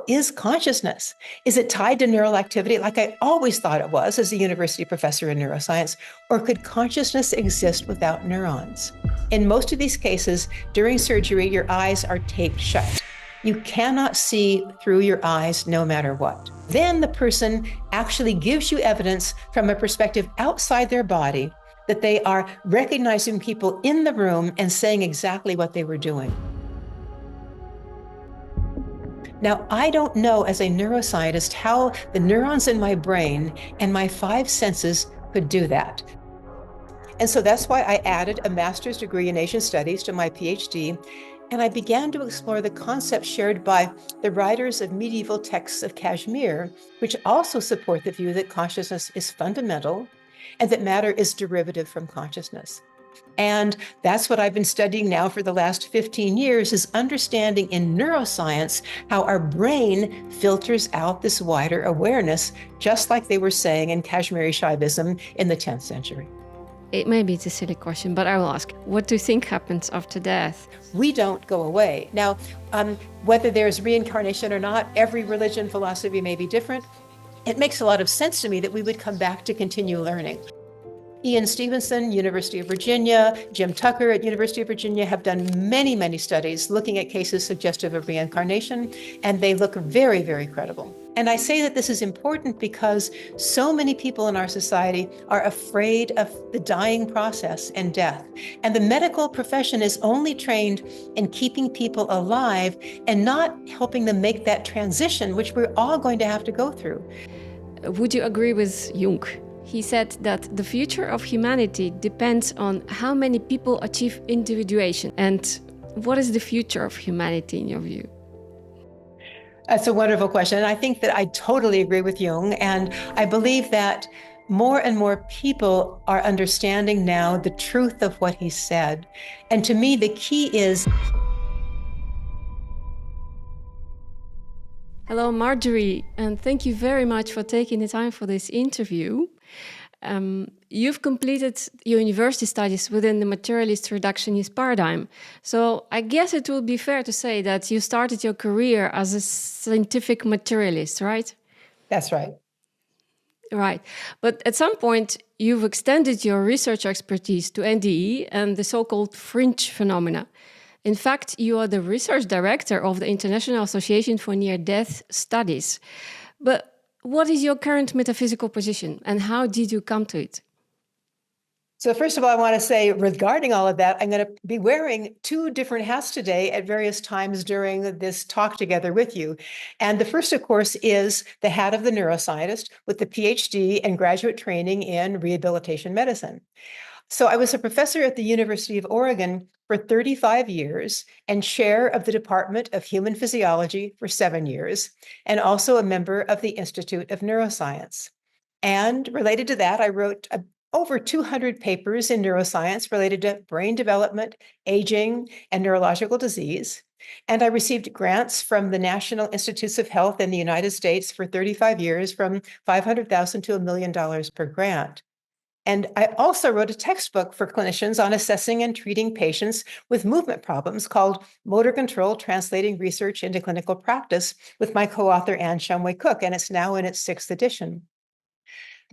is consciousness? Is it tied to neural activity like I always thought it was as a university professor in neuroscience? Or could consciousness exist without neurons? In most of these cases, during surgery, your eyes are taped shut. You cannot see through your eyes no matter what. Then the person actually gives you evidence from a perspective outside their body that they are recognizing people in the room and saying exactly what they were doing. Now, I don't know as a neuroscientist how the neurons in my brain and my five senses could do that. And so that's why I added a master's degree in Asian studies to my PhD, and I began to explore the concepts shared by the writers of medieval texts of Kashmir, which also support the view that consciousness is fundamental and that matter is derivative from consciousness. And that's what I've been studying now for the last 15 years, is understanding in neuroscience how our brain filters out this wider awareness, just like they were saying in Kashmiri Shaivism in the 10th century. It may be a silly question, but I will ask, what do you think happens after death? We don't go away. Now, whether there's reincarnation or not, every religion, philosophy may be different. It makes a lot of sense to me that we would come back to continue learning. Ian Stevenson, University of Virginia, Jim Tucker at University of Virginia have done many, many studies looking at cases suggestive of reincarnation, and they look very, very credible. And I say that this is important because so many people in our society are afraid of the dying process and death. And the medical profession is only trained in keeping people alive and not helping them make that transition, which we're all going to have to go through. Would you agree with Jung? He said that the future of humanity depends on how many people achieve individuation. And what is the future of humanity in your view? That's a wonderful question. And I think that I totally agree with Jung. And I believe that more and more people are understanding now the truth of what he said. And to me, the key is... Hello, Marjorie, and thank you very much for taking the time for this interview. You've completed your university studies within the materialist reductionist paradigm. So I guess it would be fair to say that you started your career as a scientific materialist, right? That's right. Right. But at some point, you've extended your research expertise to NDE and the so-called fringe phenomena. In fact, you are the research director of the International Association for Near-Death Studies. But what is your current metaphysical position and how did you come to it? So first of all, I want to say regarding all of that, I'm going to be wearing two different hats today at various times during this talk together with you. And the first, of course, is the hat of the neuroscientist with the PhD and graduate training in rehabilitation medicine. So I was a professor at the University of Oregon for 35 years and chair of the Department of Human Physiology for 7 years, and also a member of the Institute of Neuroscience. And related to that, I wrote over 200 papers in neuroscience related to brain development, aging, and neurological disease. And I received grants from the National Institutes of Health in the United States for 35 years, from $500,000 to $1 million per grant. And I also wrote a textbook for clinicians on assessing and treating patients with movement problems called Motor Control: Translating Research into Clinical Practice with my co-author Anne Shumway Cook, and it's now in its 6th edition.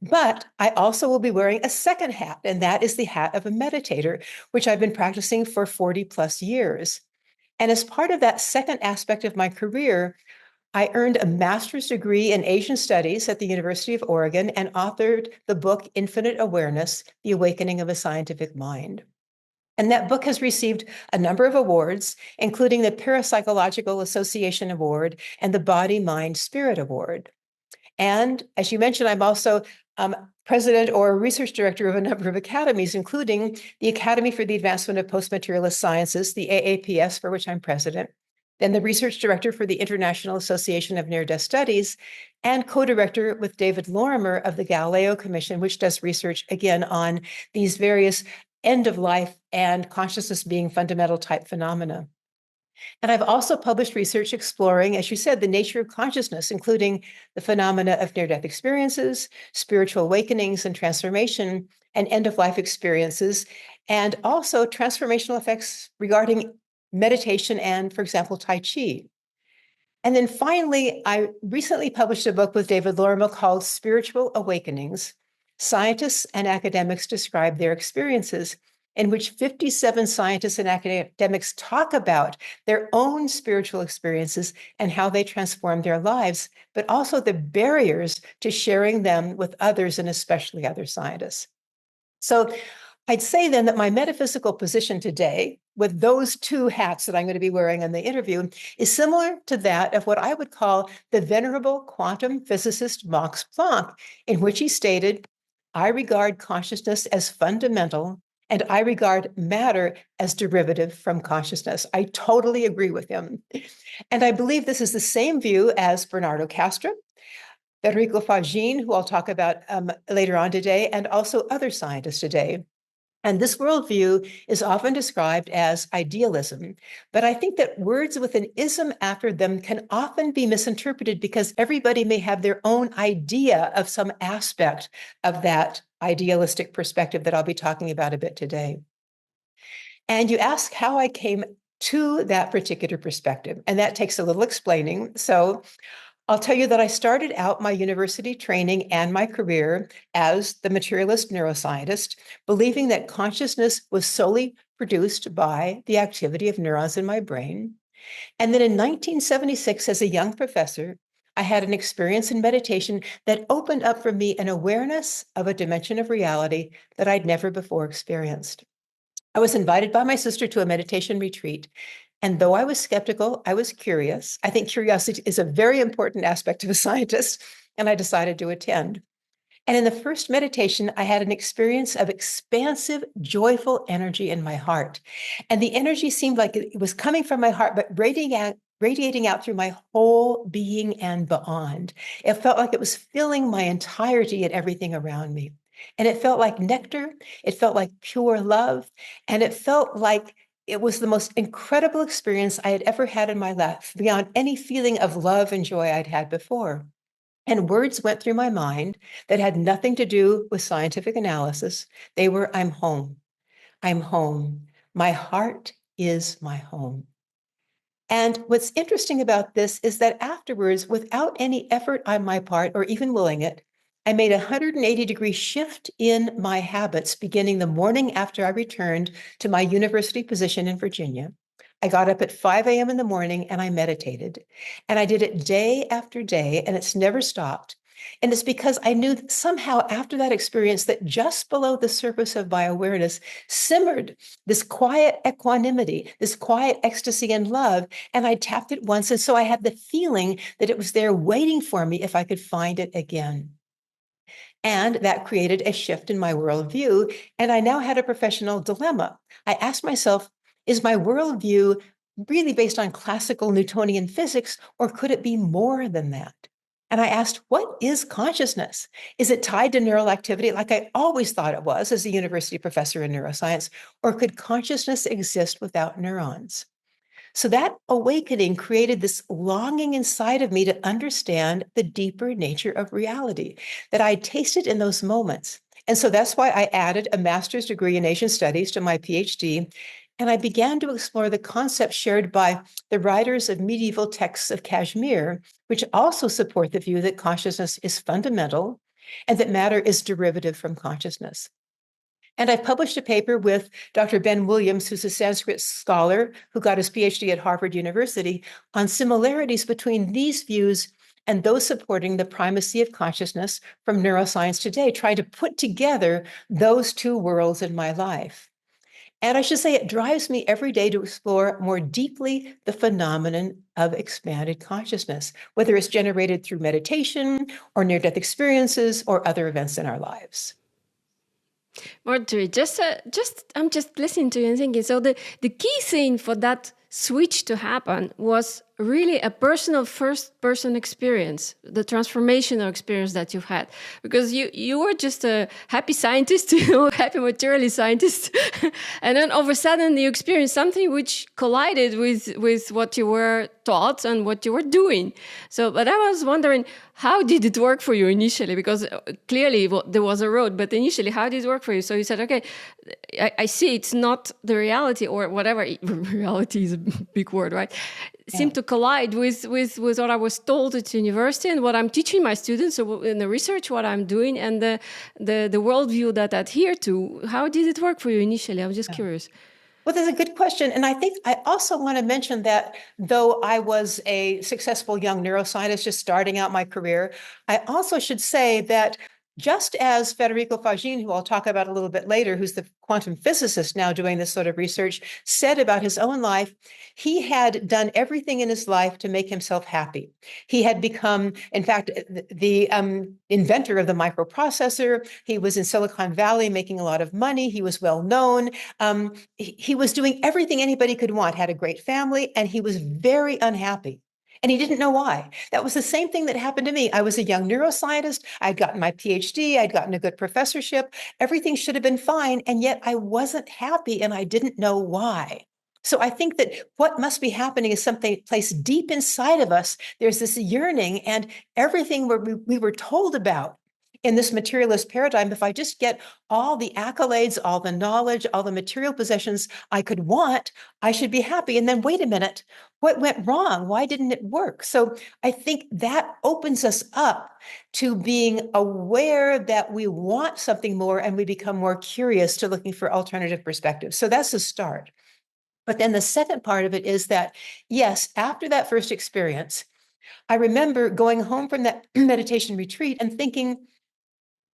But I also will be wearing a second hat, and that is the hat of a meditator, which I've been practicing for 40 plus years. And as part of that second aspect of my career, I earned a master's degree in Asian Studies at the University of Oregon and authored the book Infinite Awareness: The Awakening of a Scientific Mind. And that book has received a number of awards, including the Parapsychological Association Award and the Body, Mind, Spirit Award. And as you mentioned, I'm also president or research director of a number of academies, including the Academy for the Advancement of Post-Materialist Sciences, the AAPS, for which I'm president, then the research director for the International Association of Near-Death Studies, and co-director with David Lorimer of the Galileo Commission, which does research, again, on these various end-of-life and consciousness being fundamental type phenomena. And I've also published research exploring, as you said, the nature of consciousness, including the phenomena of near-death experiences, spiritual awakenings and transformation, and end-of-life experiences, and also transformational effects regarding meditation and, for example, Tai Chi. And then finally, I recently published a book with David Lorimer called Spiritual Awakenings. Scientists and academics describe their experiences, in which 57 scientists and academics talk about their own spiritual experiences and how they transform their lives, but also the barriers to sharing them with others, and especially other scientists. So I'd say then that my metaphysical position today, with those two hats that I'm going to be wearing in the interview, is similar to that of what I would call the venerable quantum physicist Max Planck, in which he stated, "I regard consciousness as fundamental, and I regard matter as derivative from consciousness." I totally agree with him. And I believe this is the same view as Bernardo Kastrup, Federico Faggin, who I'll talk about later on today, and also other scientists today. And this worldview is often described as idealism, but I think that words with an ism after them can often be misinterpreted because everybody may have their own idea of some aspect of that idealistic perspective that I'll be talking about a bit today. And you ask how I came to that particular perspective, and that takes a little explaining. So I'll tell you that I started out my university training and my career as the materialist neuroscientist, believing that consciousness was solely produced by the activity of neurons in my brain. And then in 1976, as a young professor, I had an experience in meditation that opened up for me an awareness of a dimension of reality that I'd never before experienced. I was invited by my sister to a meditation retreat. And though I was skeptical, I was curious. I think curiosity is a very important aspect of a scientist, and I decided to attend. And in the first meditation, I had an experience of expansive, joyful energy in my heart. And the energy seemed like it was coming from my heart, but radiating out through my whole being and beyond. It felt like it was filling my entirety and everything around me. And it felt like nectar. It felt like pure love. And it felt like it was the most incredible experience I had ever had in my life, beyond any feeling of love and joy I'd had before. And words went through my mind that had nothing to do with scientific analysis. They were, "I'm home. I'm home. My heart is my home." And what's interesting about this is that afterwards, without any effort on my part or even willing it, I made a 180-degree shift in my habits beginning the morning after I returned to my university position in Virginia. I got up at 5 a.m. in the morning and I meditated. And I did it day after day, and it's never stopped. And it's because I knew that somehow after that experience that just below the surface of my awareness simmered this quiet equanimity, this quiet ecstasy and love. And I tapped it once. And so I had the feeling that it was there waiting for me if I could find it again. And that created a shift in my worldview. And I now had a professional dilemma. I asked myself, is my worldview really based on classical Newtonian physics, or could it be more than that? And I asked, what is consciousness? Is it tied to neural activity like I always thought it was as a university professor in neuroscience, or could consciousness exist without neurons? So that awakening created this longing inside of me to understand the deeper nature of reality that I tasted in those moments. And so that's why I added a master's degree in Asian studies to my PhD. And I began to explore the concepts shared by the writers of medieval texts of Kashmir, which also support the view that consciousness is fundamental and that matter is derivative from consciousness. And I've published a paper with Dr. Ben Williams, who's a Sanskrit scholar who got his PhD at Harvard University, on similarities between these views and those supporting the primacy of consciousness from neuroscience today, trying to put together those two worlds in my life. And I should say it drives me every day to explore more deeply the phenomenon of expanded consciousness, whether it's generated through meditation or near-death experiences or other events in our lives. Marjorie, I'm just listening to you and thinking. So the key thing for that switch to happen was really a personal first-person experience, the transformational experience that you've had, because you were just a happy scientist, happy materialist scientist, and then all of a sudden you experienced something which collided with what you were thoughts and what you were doing. So, but I was wondering, how did it work for you initially? Because clearly there was a road, but initially, how did it work for you? So you said, okay, I see it's not the reality or whatever. Reality is a big word, right? Seemed to collide with what I was told at university and what I'm teaching my students. So in the research, what I'm doing and the worldview that I adhere to. How did it work for you initially? I'm just curious. Well, that's a good question. And I think I also want to mention that though I was a successful young neuroscientist just starting out my career, I also should say that just as Federico Faggin, who I'll talk about a little bit later, who's the quantum physicist now doing this sort of research, said about his own life, he had done everything in his life to make himself happy. He had become, in fact, the inventor of the microprocessor. He was in Silicon Valley making a lot of money. He was well known. He was doing everything anybody could want, had a great family, and he was very unhappy. And he didn't know why. That was the same thing that happened to me. I was a young neuroscientist. I'd gotten my PhD. I'd gotten a good professorship. Everything should have been fine. And yet I wasn't happy and I didn't know why. So I think that what must be happening is something placed deep inside of us. There's this yearning, and everything we were told about in this materialist paradigm, if I just get all the accolades, all the knowledge, all the material possessions I could want, I should be happy. And then wait a minute, what went wrong? Why didn't it work? So I think that opens us up to being aware that we want something more, and we become more curious to looking for alternative perspectives. So that's the start. But then the second part of it is that, yes, after that first experience, I remember going home from that meditation retreat and thinking,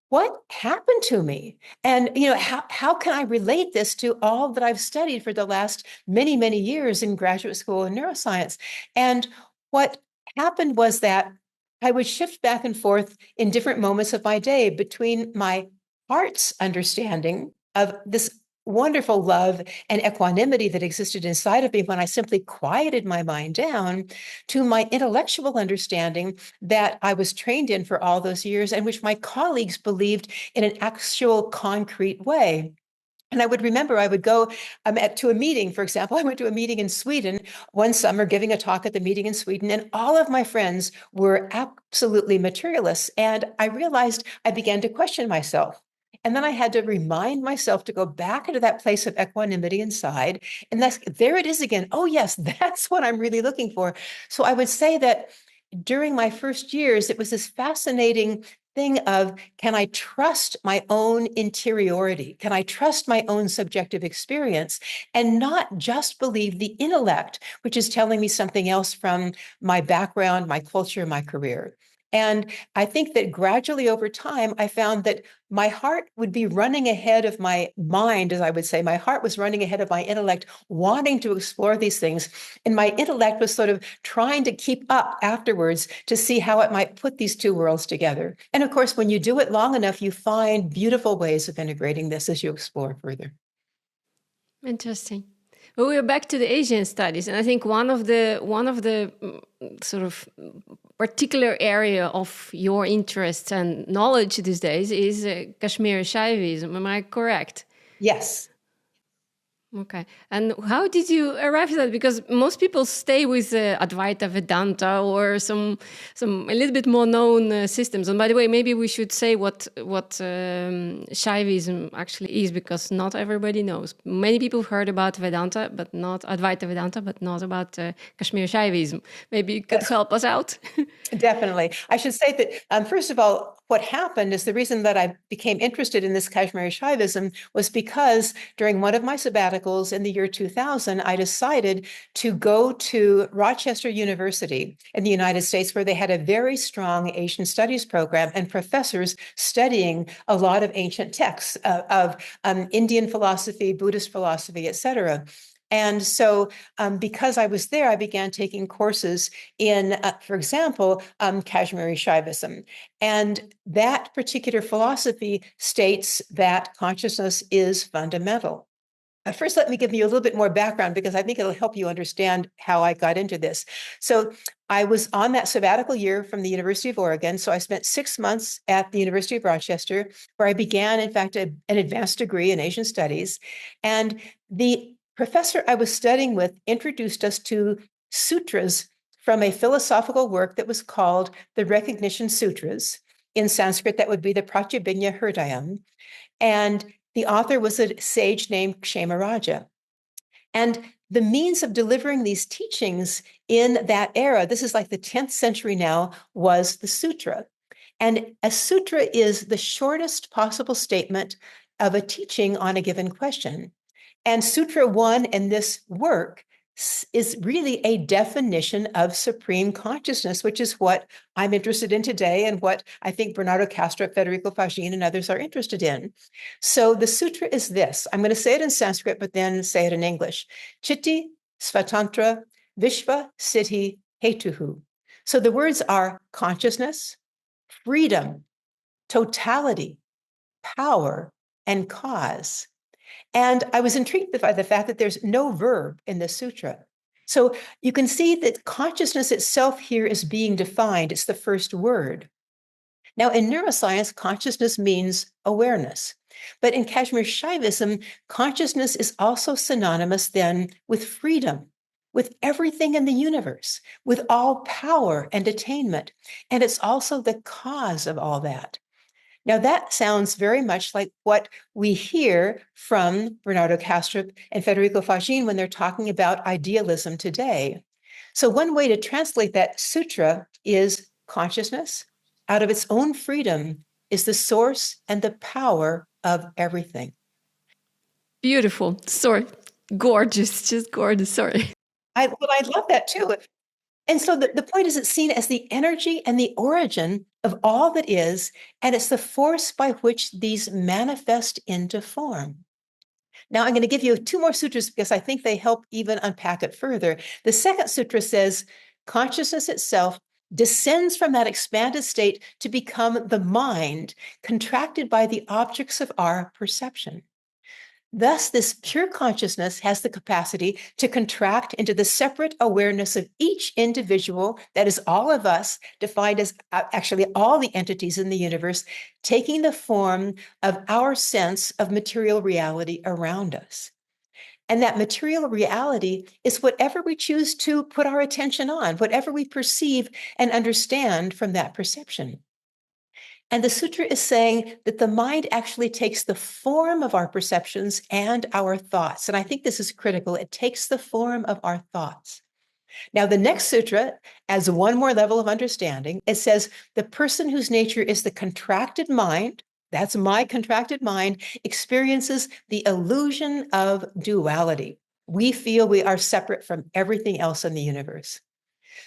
what happened to me? And how can I relate this to all that I've studied for the last many, many years in graduate school in neuroscience? And what happened was that I would shift back and forth in different moments of my day between my heart's understanding of this wonderful love and equanimity that existed inside of me when I simply quieted my mind down, to my intellectual understanding that I was trained in for all those years, and which my colleagues believed in an actual concrete way. And I would remember I would go to a meeting, for example. I went to a meeting in Sweden one summer, giving a talk at the meeting in Sweden, and all of my friends were absolutely materialists. And I realized I began to question myself. And then I had to remind myself to go back into that place of equanimity inside. And there it is again. Oh, yes, that's what I'm really looking for. So I would say that during my first years, it was this fascinating thing of, can I trust my own interiority? Can I trust my own subjective experience and not just believe the intellect, which is telling me something else from my background, my culture, my career? And I think that gradually over time, I found that my heart would be running ahead of my mind, as I would say. My heart was running ahead of my intellect, wanting to explore these things. And my intellect was sort of trying to keep up afterwards to see how it might put these two worlds together. And of course, when you do it long enough, you find beautiful ways of integrating this as you explore further. Interesting. Well, we're back to the Asian studies, and I think one of the sort of particular area of your interest and knowledge these days is Kashmiri Shaivism. Am I correct? Yes. Okay. And how did you arrive at that? Because most people stay with Advaita Vedanta or some a little bit more known systems. And by the way, maybe we should say what Shaivism actually is, because not everybody knows. Many people have heard about Vedanta, but not Advaita Vedanta, but not about Kashmiri Shaivism. Maybe you could help us out. Definitely. I should say that, first of all, what happened is the reason that I became interested in this Kashmiri Shaivism was because during one of my sabbaticals in the year 2000, I decided to go to Rochester University in the United States, where they had a very strong Asian studies program and professors studying a lot of ancient texts of Indian philosophy, Buddhist philosophy, et cetera. And so because I was there, I began taking courses in, for example, Kashmiri Shaivism. And that particular philosophy states that consciousness is fundamental. First, let me give you a little bit more background, because I think it'll help you understand how I got into this. So I was on that sabbatical year from the University of Oregon. So I spent 6 months at the University of Rochester, where I began, in fact, an advanced degree in Asian studies. And the professor I was studying with introduced us to sutras from a philosophical work that was called the Recognition Sutras. In Sanskrit, that would be the Pratyabhinya Hridayam. And the author was a sage named Kshamaraja. And the means of delivering these teachings in that era, this is like the 10th century now, was the sutra. And a sutra is the shortest possible statement of a teaching on a given question. And Sutra 1 in this work is really a definition of supreme consciousness, which is what I'm interested in today and what I think Bernardo Kastrup, Federico Faggin, and others are interested in. So the sutra is this. I'm going to say it in Sanskrit, but then say it in English. Chitti Svatantra Vishva Siddhi Hetuhu. So the words are consciousness, freedom, totality, power, and cause. And I was intrigued by the fact that there's no verb in the sutra. So you can see that consciousness itself here is being defined. It's the first word. Now, in neuroscience, consciousness means awareness. But in Kashmiri Shaivism, consciousness is also synonymous then with freedom, with everything in the universe, with all power and attainment. And it's also the cause of all that. Now, that sounds very much like what we hear from Bernardo Kastrup and Federico Faggin when they're talking about idealism today. So one way to translate that sutra is consciousness, out of its own freedom, is the source and the power of everything. Beautiful. Sorry. Gorgeous. Just gorgeous. Sorry. I love that too. And so the point is it's seen as the energy and the origin of all that is, and it's the force by which these manifest into form. Now, I'm going to give you 2 more sutras because I think they help even unpack it further. The second sutra says, consciousness itself descends from that expanded state to become the mind, contracted by the objects of our perception. Thus, this pure consciousness has the capacity to contract into the separate awareness of each individual, that is all of us, defined as actually all the entities in the universe, taking the form of our sense of material reality around us. And that material reality is whatever we choose to put our attention on, whatever we perceive and understand from that perception. And the sutra is saying that the mind actually takes the form of our perceptions and our thoughts. And I think this is critical. It takes the form of our thoughts. Now, the next sutra adds one more level of understanding. It says, the person whose nature is the contracted mind, that's my contracted mind, experiences the illusion of duality. We feel we are separate from everything else in the universe.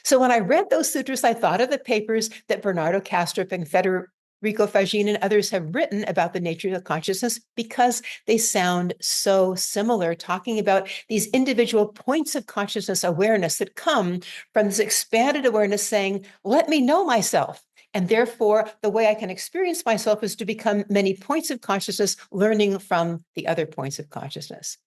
So when I read those sutras, I thought of the papers that Bernardo Kastrup and Federico Faggin and others have written about the nature of consciousness because they sound so similar, talking about these individual points of consciousness awareness that come from this expanded awareness saying, let me know myself. And therefore, the way I can experience myself is to become many points of consciousness, learning from the other points of consciousness.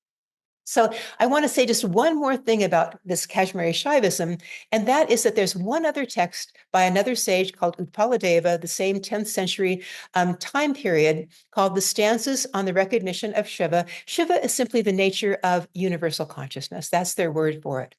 So I want to say just one more thing about this Kashmiri Shaivism, and that is that there's one other text by another sage called Utpaladeva, the same 10th century time period, called the Stanzas on the Recognition of Shiva. Shiva is simply the nature of universal consciousness. That's their word for it.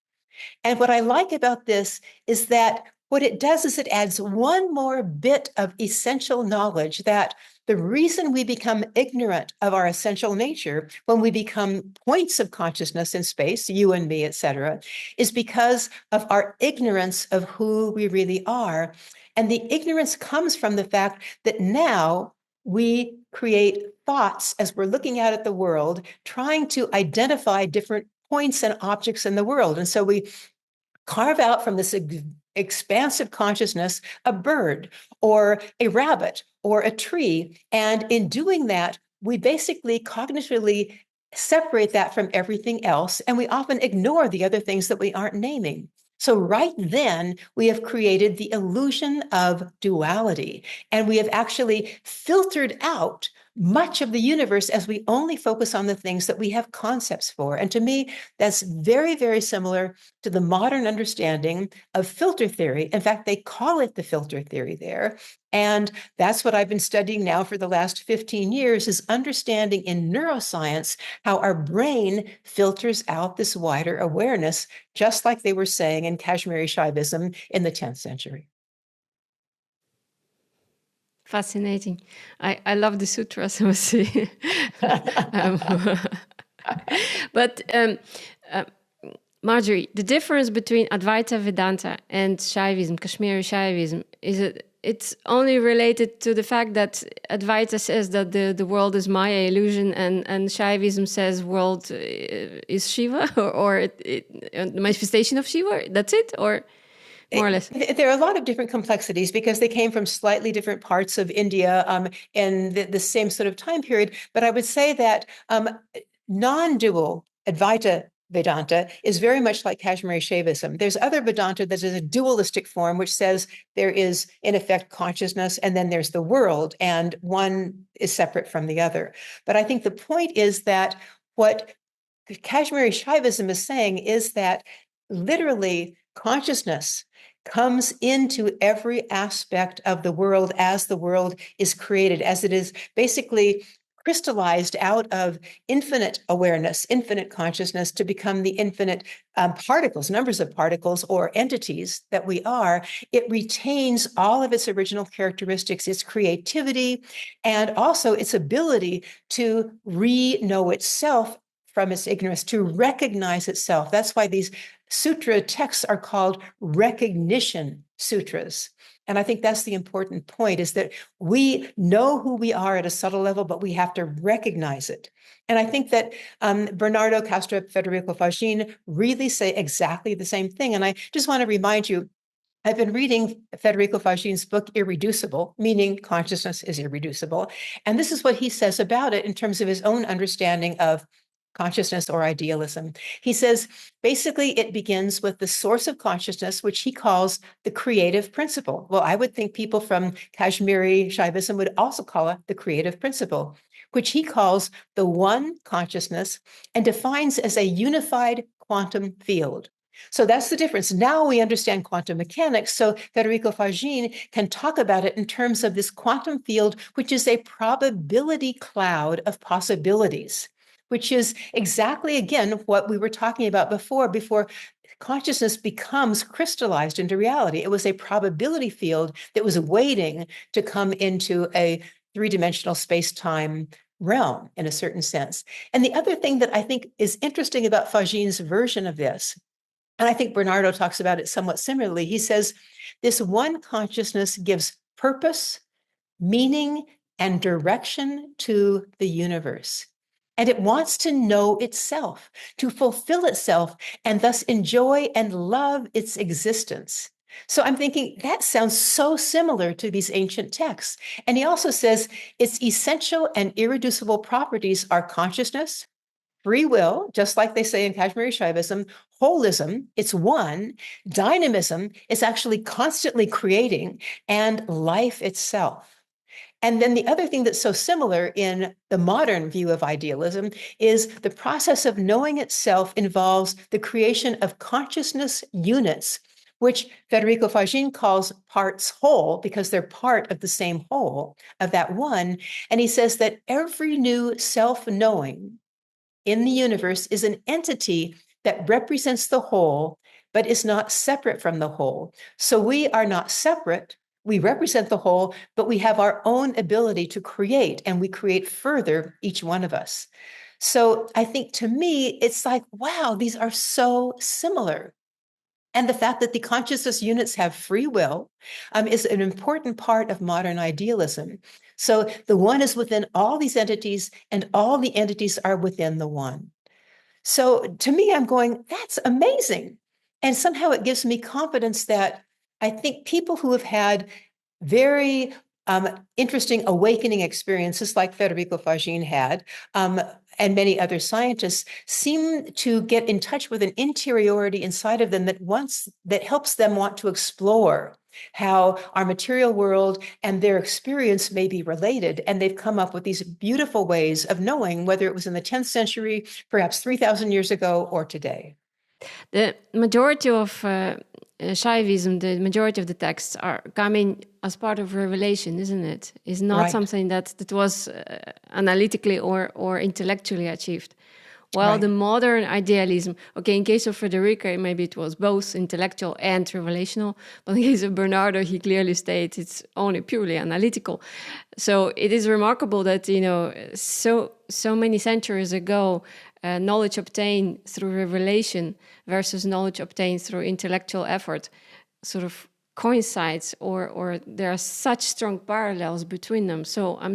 And what I like about this is that what it does is it adds one more bit of essential knowledge, that the reason we become ignorant of our essential nature when we become points of consciousness in space, you and me, et cetera, is because of our ignorance of who we really are. And the ignorance comes from the fact that now we create thoughts as we're looking out at the world, trying to identify different points and objects in the world. And so we carve out from this expansive consciousness a bird or a rabbit or a tree. And in doing that, we basically cognitively separate that from everything else. And we often ignore the other things that we aren't naming. So right then, we have created the illusion of duality. And we have actually filtered out much of the universe as we only focus on the things that we have concepts for. And to me, that's very, very similar to the modern understanding of filter theory. In fact, they call it the filter theory there. And that's what I've been studying now for the last 15 years, is understanding in neuroscience how our brain filters out this wider awareness, just like they were saying in Kashmiri Shaivism in the 10th century. Fascinating. I love the sutras, I must say. um, but Marjorie, the difference between Advaita Vedanta and Shaivism, Kashmiri Shaivism, it's only related to the fact that Advaita says that the world is Maya illusion, and Shaivism says world is Shiva, or the manifestation of Shiva. That's it, or more or less. There are a lot of different complexities because they came from slightly different parts of India in the same sort of time period. But I would say that non-dual Advaita Vedanta is very much like Kashmiri Shaivism. There's other Vedanta that is a dualistic form, which says there is, in effect, consciousness, and then there's the world, and one is separate from the other. But I think the point is that what Kashmiri Shaivism is saying is that literally consciousness comes into every aspect of the world as the world is created, as it is basically crystallized out of infinite awareness, infinite consciousness, to become the infinite particles, numbers of particles or entities that we are. It retains all of its original characteristics, its creativity, and also its ability to re-know itself from its ignorance, to recognize itself. That's why these sutra texts are called recognition sutras. And I think that's the important point, is that we know who we are at a subtle level, but we have to recognize it. And I think that Bernardo, Kastrup, Federico Faggin really say exactly the same thing. And I just want to remind you, I've been reading Federico Faggin's book, Irreducible, meaning consciousness is irreducible. And this is what he says about it in terms of his own understanding of consciousness or idealism. He says, basically, it begins with the source of consciousness, which he calls the creative principle. Well, I would think people from Kashmiri Shaivism would also call it the creative principle, which he calls the one consciousness and defines as a unified quantum field. So that's the difference. Now we understand quantum mechanics. So Federico Faggin can talk about it in terms of this quantum field, which is a probability cloud of possibilities, which is exactly, again, what we were talking about before consciousness becomes crystallized into reality. It was a probability field that was waiting to come into a three-dimensional space-time realm in a certain sense. And the other thing that I think is interesting about Faggin's version of this, and I think Bernardo talks about it somewhat similarly, he says, this one consciousness gives purpose, meaning, and direction to the universe. And it wants to know itself, to fulfill itself, and thus enjoy and love its existence. So I'm thinking that sounds so similar to these ancient texts. And he also says its essential and irreducible properties are consciousness, free will, just like they say in Kashmiri Shaivism, holism, it's one, dynamism, it's actually constantly creating, and life itself. And then the other thing that's so similar in the modern view of idealism is the process of knowing itself involves the creation of consciousness units, which Federico Faggin calls parts whole because they're part of the same whole of that one. And he says that every new self-knowing in the universe is an entity that represents the whole, but is not separate from the whole. So we are not separate. We represent the whole, but we have our own ability to create, and we create further, each one of us. So I think to me, it's like, wow, these are so similar. And the fact that the consciousness units have free will is an important part of modern idealism. So the one is within all these entities, and all the entities are within the one. So to me, I'm going, that's amazing. And somehow it gives me confidence that I think people who have had very interesting awakening experiences like Federico Faggin had, and many other scientists, seem to get in touch with an interiority inside of them that helps them want to explore how our material world and their experience may be related. And they've come up with these beautiful ways of knowing whether it was in the 10th century, perhaps 3,000 years ago, or today. The majority of Shaivism, the majority of the texts are coming as part of revelation, isn't it? It's not Right. something that was analytically or intellectually achieved. While Right. the modern idealism, okay, in case of Federica, maybe it was both intellectual and revelational, but in case of Bernardo, he clearly states it's only purely analytical. So it is remarkable that, so many centuries ago, knowledge obtained through revelation versus knowledge obtained through intellectual effort sort of coincides, or there are such strong parallels between them. So I'm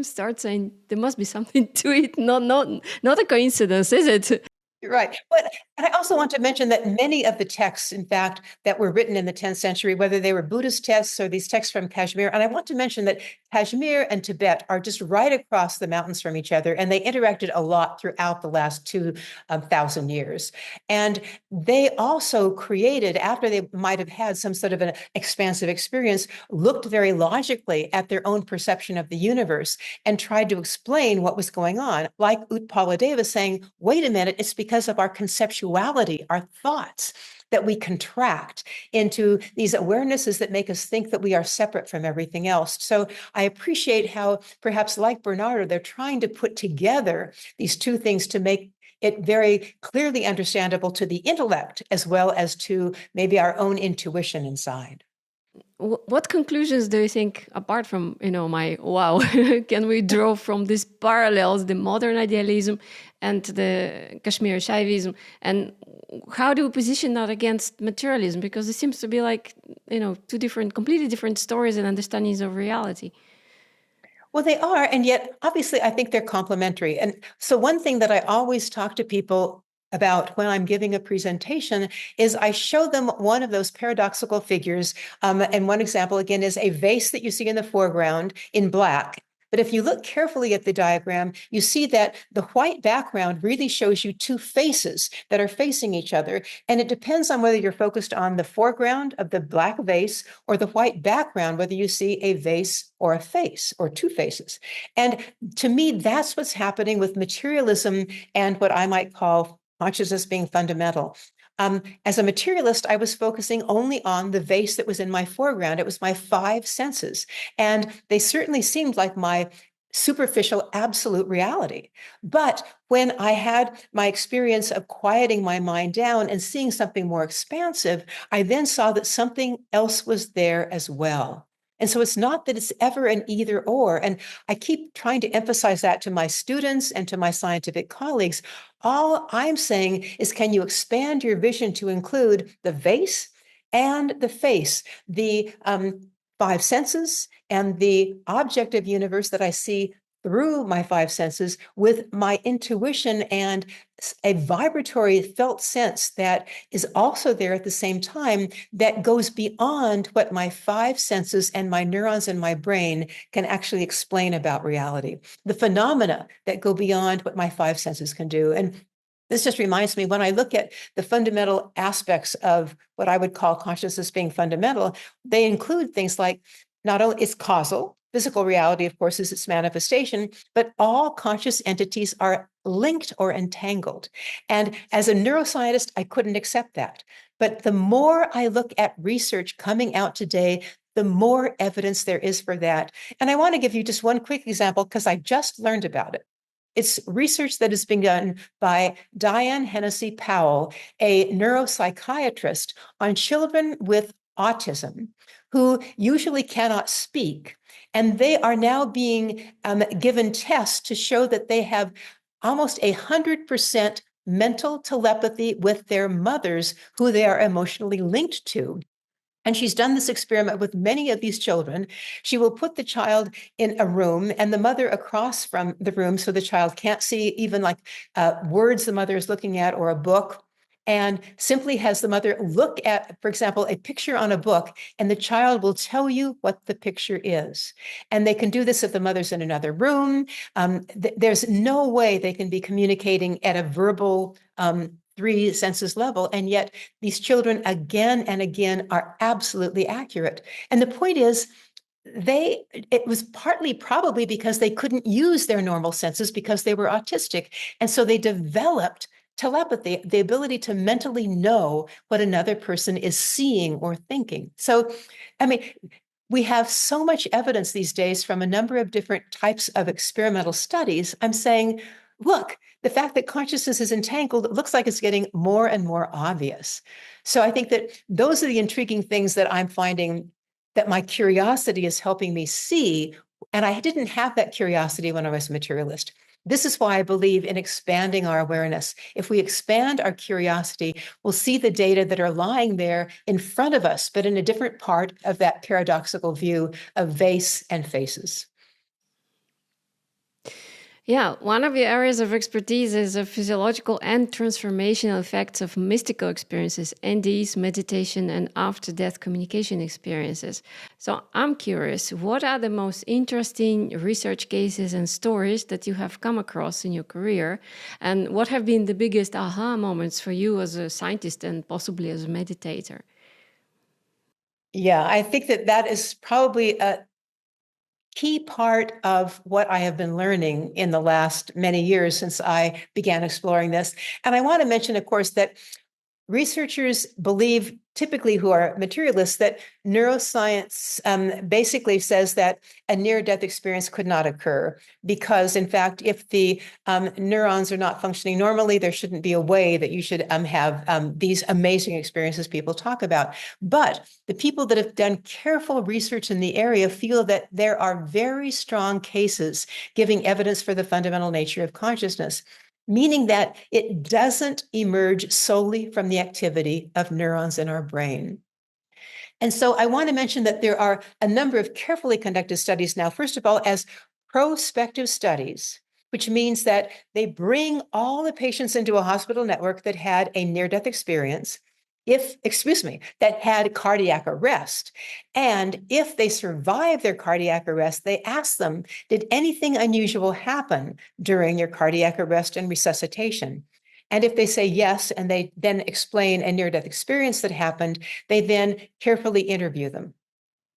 start saying there must be something to it, not a coincidence, is it? Right. But and I also want to mention that many of the texts, in fact, that were written in the 10th century, whether they were Buddhist texts or these texts from Kashmir, and I want to mention that Kashmir and Tibet are just right across the mountains from each other, and they interacted a lot throughout the last 2,000 years. And they also created, after they might have had some sort of an expansive experience, looked very logically at their own perception of the universe and tried to explain what was going on, like Utpaladeva saying, wait a minute, it's because of our conceptuality, our thoughts, that we contract into these awarenesses that make us think that we are separate from everything else. So I appreciate how, perhaps like Bernardo, they're trying to put together these two things to make it very clearly understandable to the intellect as well as to maybe our own intuition inside. What conclusions do you think, apart from, my wow, can we draw from these parallels, the modern idealism and the Kashmiri Shaivism? And how do you position that against materialism? Because it seems to be like, two completely different stories and understandings of reality. Well, they are, and yet obviously I think they're complementary. And so one thing that I always talk to people about when I'm giving a presentation is I show them one of those paradoxical figures. And one example, again, is a vase that you see in the foreground in black. But if you look carefully at the diagram, you see that the white background really shows you two faces that are facing each other. And it depends on whether you're focused on the foreground of the black vase or the white background, whether you see a vase or a face or two faces. And to me, that's what's happening with materialism and what I might call consciousness being fundamental. As a materialist, I was focusing only on the vase that was in my foreground. It was my five senses. And they certainly seemed like my superficial absolute reality. But when I had my experience of quieting my mind down and seeing something more expansive, I then saw that something else was there as well. And so it's not that it's ever an either or. And I keep trying to emphasize that to my students and to my scientific colleagues. All I'm saying is, can you expand your vision to include the vase and the face, the five senses and the objective universe that I see through my five senses with my intuition and a vibratory felt sense that is also there at the same time, that goes beyond what my five senses and my neurons in my brain can actually explain about reality. The phenomena that go beyond what my five senses can do. And this just reminds me, when I look at the fundamental aspects of what I would call consciousness being fundamental, they include things like not only it's causal, physical reality, of course, is its manifestation, but all conscious entities are linked or entangled. And as a neuroscientist, I couldn't accept that. But the more I look at research coming out today, the more evidence there is for that. And I want to give you just one quick example because I just learned about it. It's research that has been done by Diane Hennessy Powell, a neuropsychiatrist, on children with autism who usually cannot speak. And they are now being given tests to show that they have almost 100% mental telepathy with their mothers, who they are emotionally linked to. And she's done this experiment with many of these children. She will put the child in a room and the mother across from the room so the child can't see even like words the mother is looking at or a book, and simply has the mother look at, for example, a picture on a book, and the child will tell you what the picture is. And they can do this if the mother's in another room. There's no way they can be communicating at a verbal three senses level. And yet these children again and again are absolutely accurate. And the point is, it was partly probably because they couldn't use their normal senses because they were autistic. And so they developed telepathy, the ability to mentally know what another person is seeing or thinking. So, I mean, we have so much evidence these days from a number of different types of experimental studies. I'm saying, look, the fact that consciousness is entangled looks like it's getting more and more obvious. So I think that those are the intriguing things that I'm finding that my curiosity is helping me see. And I didn't have that curiosity when I was a materialist. This is why I believe in expanding our awareness. If we expand our curiosity, we'll see the data that are lying there in front of us, but in a different part of that paradoxical view of vase and faces. Yeah, one of your areas of expertise is the physiological and transformational effects of mystical experiences, NDEs, meditation, and after-death communication experiences. So I'm curious, what are the most interesting research cases and stories that you have come across in your career? And what have been the biggest aha moments for you as a scientist and possibly as a meditator? Yeah, I think that is probably a key part of what I have been learning in the last many years since I began exploring this. And I want to mention, of course, that researchers believe, typically who are materialists, that neuroscience basically says that a near-death experience could not occur because, in fact, if the neurons are not functioning normally, there shouldn't be a way that you should have these amazing experiences people talk about. But the people that have done careful research in the area feel that there are very strong cases giving evidence for the fundamental nature of consciousness, meaning that it doesn't emerge solely from the activity of neurons in our brain. And so I want to mention that there are a number of carefully conducted studies now, first of all, as prospective studies, which means that they bring all the patients into a hospital network that had a near-death experience, that had cardiac arrest. And if they survive their cardiac arrest, they ask them, did anything unusual happen during your cardiac arrest and resuscitation? And if they say yes, and they then explain a near-death experience that happened, they then carefully interview them.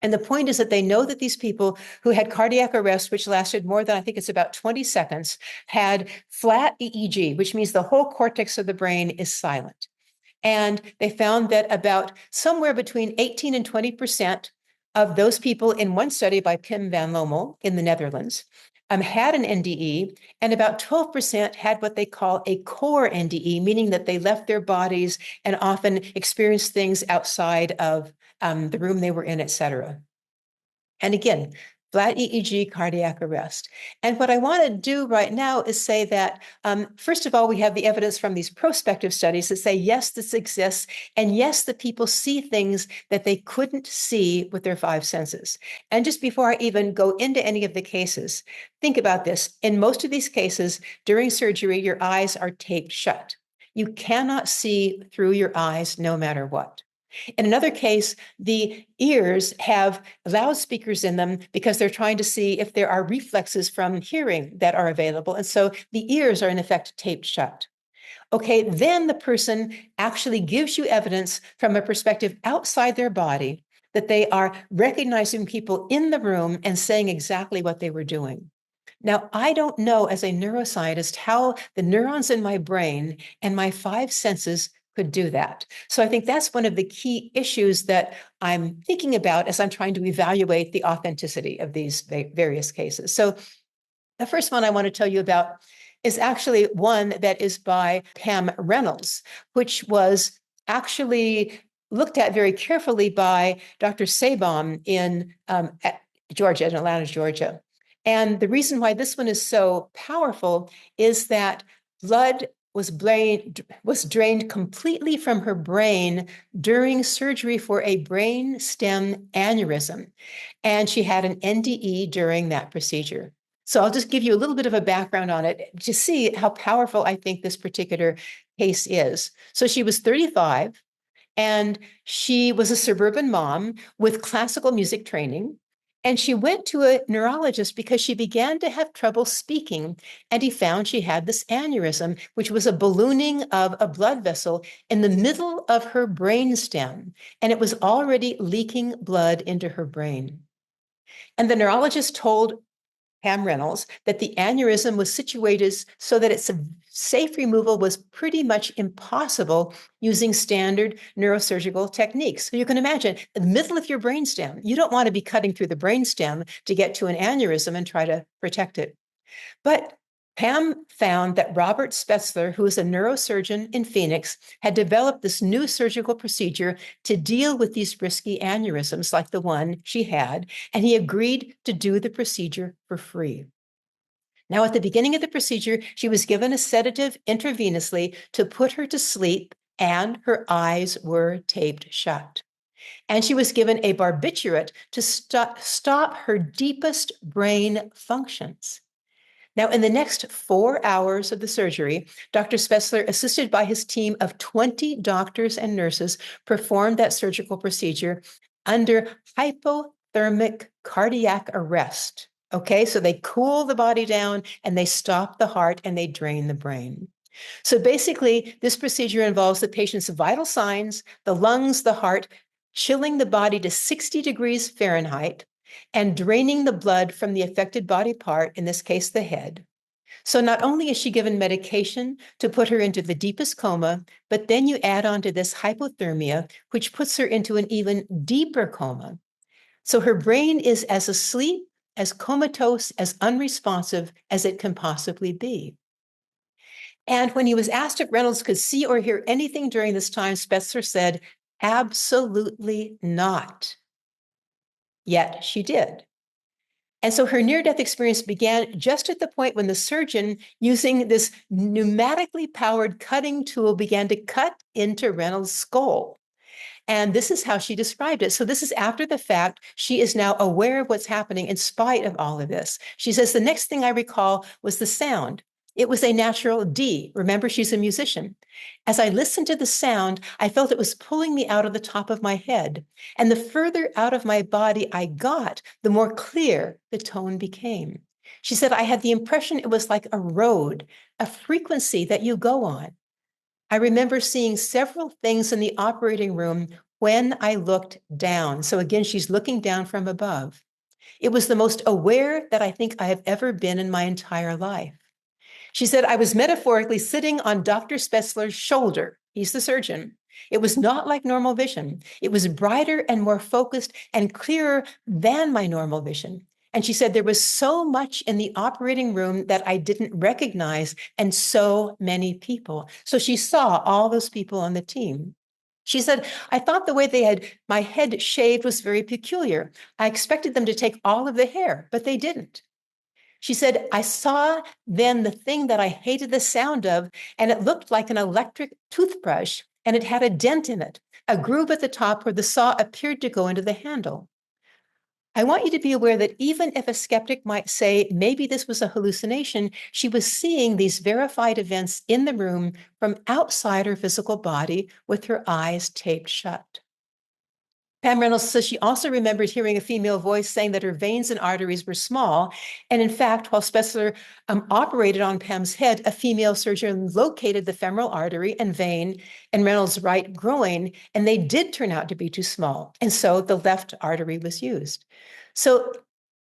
And the point is that they know that these people who had cardiac arrest, which lasted more than, I think it's about 20 seconds, had flat EEG, which means the whole cortex of the brain is silent. And they found that about somewhere between 18 and 20% of those people in one study by Pim van Lommel in the Netherlands had an NDE, and about 12% had what they call a core NDE, meaning that they left their bodies and often experienced things outside of the room they were in, et cetera. And again, flat EEG, cardiac arrest. And what I want to do right now is say that, first of all, we have the evidence from these prospective studies that say, yes, this exists. And yes, the people see things that they couldn't see with their five senses. And just before I even go into any of the cases, think about this. In most of these cases, during surgery, your eyes are taped shut. You cannot see through your eyes no matter what. In another case, the ears have loudspeakers in them because they're trying to see if there are reflexes from hearing that are available. And so the ears are in effect taped shut. Okay, then the person actually gives you evidence from a perspective outside their body that they are recognizing people in the room and saying exactly what they were doing. Now, I don't know as a neuroscientist how the neurons in my brain and my five senses could do that. So I think that's one of the key issues that I'm thinking about as I'm trying to evaluate the authenticity of these various cases. So the first one I want to tell you about is actually one that is by Pam Reynolds, which was actually looked at very carefully by Dr. Sabom in Georgia, in Atlanta, Georgia. And the reason why this one is so powerful is that blood was drained completely from her brain during surgery for a brain stem aneurysm. And she had an NDE during that procedure. So I'll just give you a little bit of a background on it to see how powerful I think this particular case is. So she was 35, and she was a suburban mom with classical music training. And she went to a neurologist because she began to have trouble speaking. And he found she had this aneurysm, which was a ballooning of a blood vessel in the middle of her brainstem. And it was already leaking blood into her brain. And the neurologist told Pam Reynolds that the aneurysm was situated so that its safe removal was pretty much impossible using standard neurosurgical techniques. So you can imagine in the middle of your brainstem, you don't want to be cutting through the brainstem to get to an aneurysm and try to protect it. But Pam found that Robert Spetzler, who is a neurosurgeon in Phoenix, had developed this new surgical procedure to deal with these risky aneurysms like the one she had, and he agreed to do the procedure for free. Now, at the beginning of the procedure, she was given a sedative intravenously to put her to sleep, and her eyes were taped shut. And she was given a barbiturate to stop her deepest brain functions. Now, in the next 4 hours of the surgery, Dr. Spetzler, assisted by his team of 20 doctors and nurses, performed that surgical procedure under hypothermic cardiac arrest. Okay, so they cool the body down and they stop the heart and they drain the brain. So basically, this procedure involves the patient's vital signs, the lungs, the heart, chilling the body to 60 degrees Fahrenheit, and draining the blood from the affected body part, in this case, the head. So not only is she given medication to put her into the deepest coma, but then you add on to this hypothermia, which puts her into an even deeper coma. So her brain is as asleep, as comatose, as unresponsive as it can possibly be. And when he was asked if Reynolds could see or hear anything during this time, Spetzler said, absolutely not. Yet she did. And so her near-death experience began just at the point when the surgeon, using this pneumatically powered cutting tool, began to cut into Reynolds' skull. And this is how she described it. So this is after the fact. She is now aware of what's happening in spite of all of this. She says, the next thing I recall was the sound. It was a natural D. Remember, she's a musician. As I listened to the sound, I felt it was pulling me out of the top of my head. And the further out of my body I got, the more clear the tone became. She said, I had the impression it was like a road, a frequency that you go on. I remember seeing several things in the operating room when I looked down. So again, she's looking down from above. It was the most aware that I think I have ever been in my entire life. She said, I was metaphorically sitting on Dr. Spetzler's shoulder. He's the surgeon. It was not like normal vision. It was brighter and more focused and clearer than my normal vision. And she said, there was so much in the operating room that I didn't recognize, and so many people. So she saw all those people on the team. She said, I thought the way they had my head shaved was very peculiar. I expected them to take all of the hair, but they didn't. She said, I saw then the thing that I hated the sound of, and it looked like an electric toothbrush, and it had a dent in it, a groove at the top where the saw appeared to go into the handle. I want you to be aware that even if a skeptic might say maybe this was a hallucination, she was seeing these verified events in the room from outside her physical body with her eyes taped shut. Pam Reynolds says she also remembered hearing a female voice saying that her veins and arteries were small. And in fact, while Spetzler operated on Pam's head, a female surgeon located the femoral artery and vein in Reynolds' right groin, and they did turn out to be too small. And so the left artery was used. So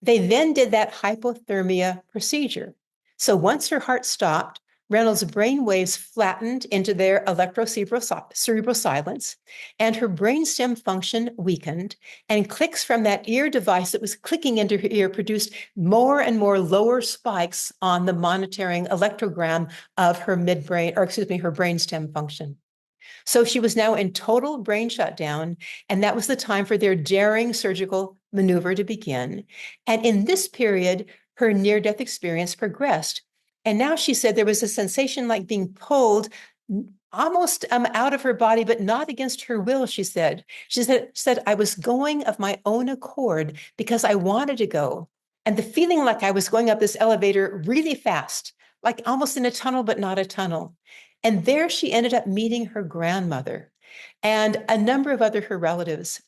they then did that hypothermia procedure. So once her heart stopped, Reynolds' brain waves flattened into their electrocerebral silence, and her brainstem function weakened, and clicks from that ear device that was clicking into her ear produced more and more lower spikes on the monitoring electrogram of her midbrain, or excuse me, her brainstem function. So she was now in total brain shutdown, and that was the time for their daring surgical maneuver to begin. And in this period, her near-death experience progressed. And now she said there was a sensation like being pulled almost out of her body, but not against her will, she said. She said, I was going of my own accord because I wanted to go. And the feeling like I was going up this elevator really fast, like almost in a tunnel, but not a tunnel. And there she ended up meeting her grandmother and a number of her relatives.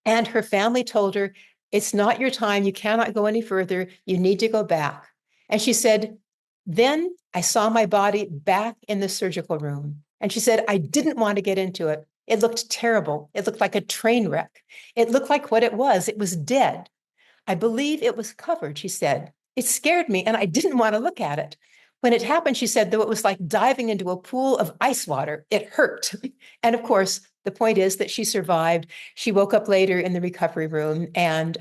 And her family told her, It's not your time. You cannot go any further. You need to go back. And she said, then I saw my body back in the surgical room. And she said, I didn't want to get into it. It looked terrible. It looked like a train wreck. It looked like what it was. It was dead. I believe it was covered, she said. It scared me and I didn't want to look at it. When it happened, she said, though it was like diving into a pool of ice water, it hurt. And of course, the point is that she survived. She woke up later in the recovery room and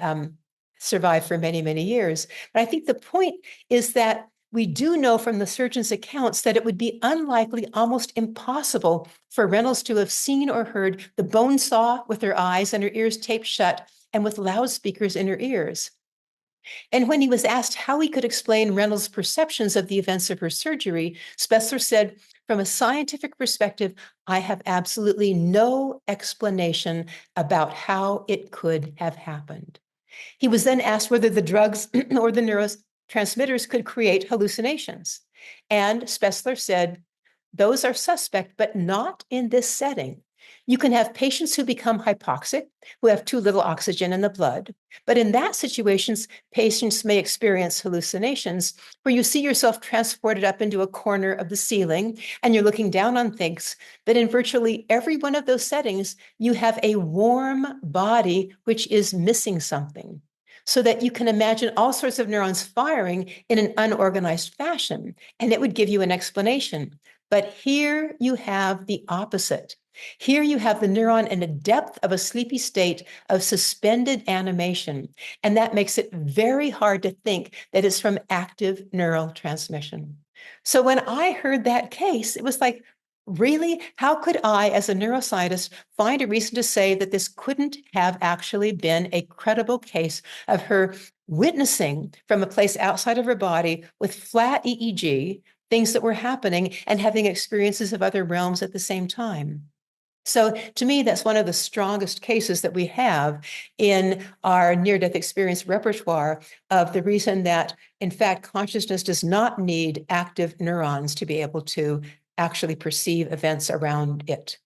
survived for many, many years. But I think the point is that we do know from the surgeon's accounts that it would be unlikely, almost impossible, for Reynolds to have seen or heard the bone saw with her eyes and her ears taped shut and with loudspeakers in her ears. And when he was asked how he could explain Reynolds' perceptions of the events of her surgery, Spessler said, from a scientific perspective, I have absolutely no explanation about how it could have happened. He was then asked whether the drugs or the neurotransmitters could create hallucinations. And Spessler said, those are suspect, but not in this setting. You can have patients who become hypoxic, who have too little oxygen in the blood. But in that situations, patients may experience hallucinations where you see yourself transported up into a corner of the ceiling and you're looking down on things. But in virtually every one of those settings, you have a warm body which is missing something, so that you can imagine all sorts of neurons firing in an unorganized fashion, and it would give you an explanation. But here you have the opposite. Here you have the neuron in a depth of a sleepy state of suspended animation, and that makes it very hard to think that it's from active neural transmission. So when I heard that case, it was like, really? How could I, as a neuroscientist, find a reason to say that this couldn't have actually been a credible case of her witnessing from a place outside of her body with flat EEG, things that were happening, and having experiences of other realms at the same time? So to me, that's one of the strongest cases that we have in our near-death experience repertoire of the reason that, in fact, consciousness does not need active neurons to be able to actually perceive events around it.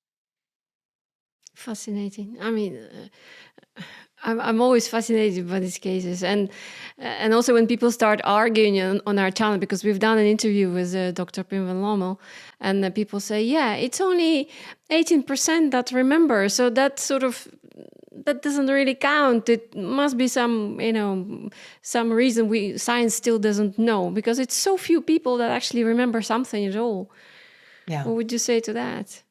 Fascinating. I mean, I'm always fascinated by these cases, and also when people start arguing on our channel, because we've done an interview with Dr. Pim van Lommel, and people say, yeah, it's only 18% that remember, so that doesn't really count. It must be some reason science still doesn't know, because it's so few people that actually remember something at all. Yeah. What would you say to that?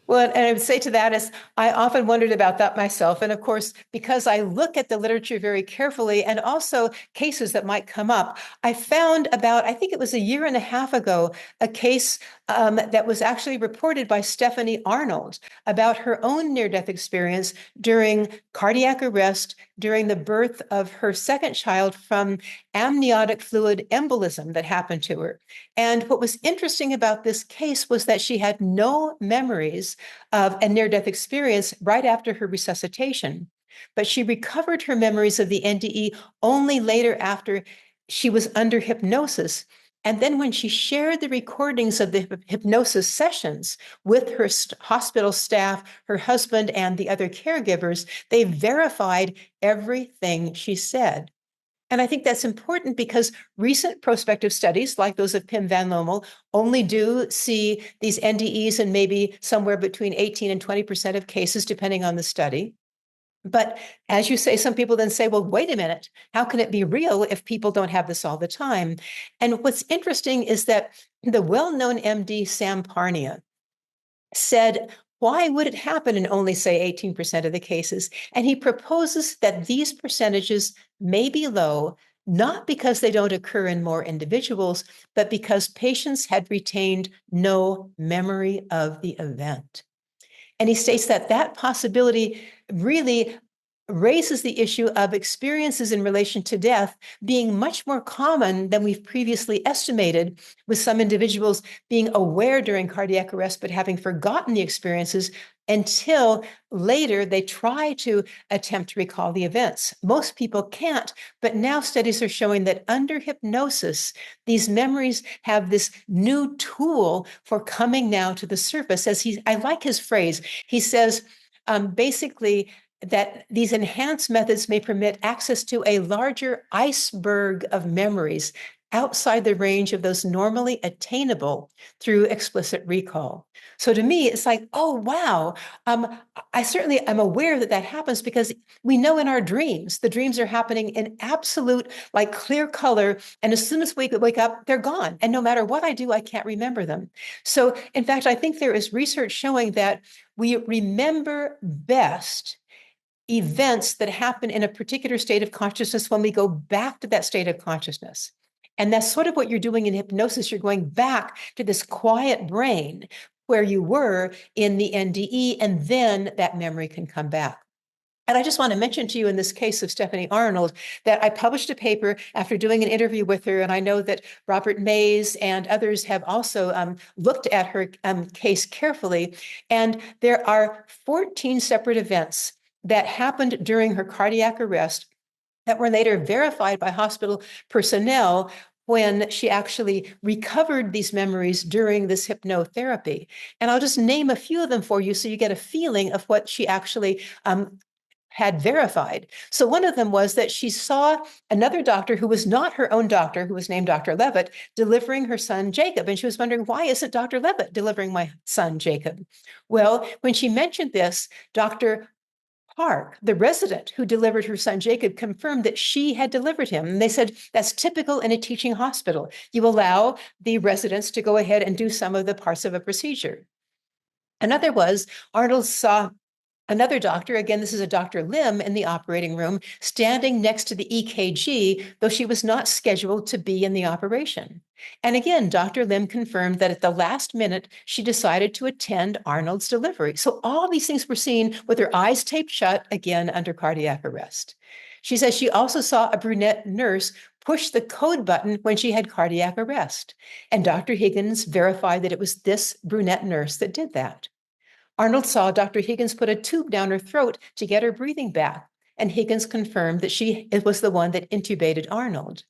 Well, and I would say to that is, I often wondered about that myself. And of course, because I look at the literature very carefully and also cases that might come up, I found about, I think it was a year and a half ago, a case that was actually reported by Stephanie Arnold about her own near-death experience during cardiac arrest during the birth of her second child from amniotic fluid embolism that happened to her. And what was interesting about this case was that she had no memories of a near-death experience right after her resuscitation, but she recovered her memories of the NDE only later after she was under hypnosis. And then when she shared the recordings of the hypnosis sessions with her hospital staff, her husband, and the other caregivers, they verified everything she said. And I think that's important because recent prospective studies, like those of Pim van Lommel, only do see these NDEs in maybe somewhere between 18 and 20% of cases, depending on the study. But as you say, some people then say, well, wait a minute, how can it be real if people don't have this all the time? And what's interesting is that the well-known MD Sam Parnia said, why would it happen in only, say, 18% of the cases? And he proposes that these percentages may be low, not because they don't occur in more individuals, but because patients had retained no memory of the event. And he states that that possibility really raises the issue of experiences in relation to death being much more common than we've previously estimated, with some individuals being aware during cardiac arrest but having forgotten the experiences until later they try to attempt to recall the events. Most people can't, but now studies are showing that under hypnosis, these memories have this new tool for coming now to the surface. I like his phrase. He says, basically, that these enhanced methods may permit access to a larger iceberg of memories outside the range of those normally attainable through explicit recall. So to me, it's like, oh, wow. I certainly am aware that that happens because we know in our dreams, the dreams are happening in absolute, like clear color. And as soon as we wake up, they're gone. And no matter what I do, I can't remember them. So in fact, I think there is research showing that we remember best events that happen in a particular state of consciousness when we go back to that state of consciousness. And that's sort of what you're doing in hypnosis. You're going back to this quiet brain where you were in the NDE, and then that memory can come back. And I just want to mention to you in this case of Stephanie Arnold that I published a paper after doing an interview with her. And I know that Robert Mays and others have also looked at her case carefully. And there are 14 separate events that happened during her cardiac arrest that were later verified by hospital personnel when she actually recovered these memories during this hypnotherapy. And I'll just name a few of them for you so you get a feeling of what she actually had verified. So one of them was that she saw another doctor who was not her own doctor, who was named Dr. Levitt, delivering her son Jacob. And she was wondering, why isn't Dr. Levitt delivering my son Jacob? Well, when she mentioned this, Dr. Park, the resident who delivered her son Jacob, confirmed that she had delivered him. And they said that's typical in a teaching hospital. You allow the residents to go ahead and do some of the parts of a procedure. Another was Arnold saw another doctor, again, this is a Dr. Lim in the operating room, standing next to the EKG, though she was not scheduled to be in the operation. And again, Dr. Lim confirmed that at the last minute, she decided to attend Arnold's delivery. So all these things were seen with her eyes taped shut, again, under cardiac arrest. She says she also saw a brunette nurse push the code button when she had cardiac arrest. And Dr. Higgins verified that it was this brunette nurse that did that. Arnold saw Dr. Higgins put a tube down her throat to get her breathing back, and Higgins confirmed that it was the one that intubated Arnold.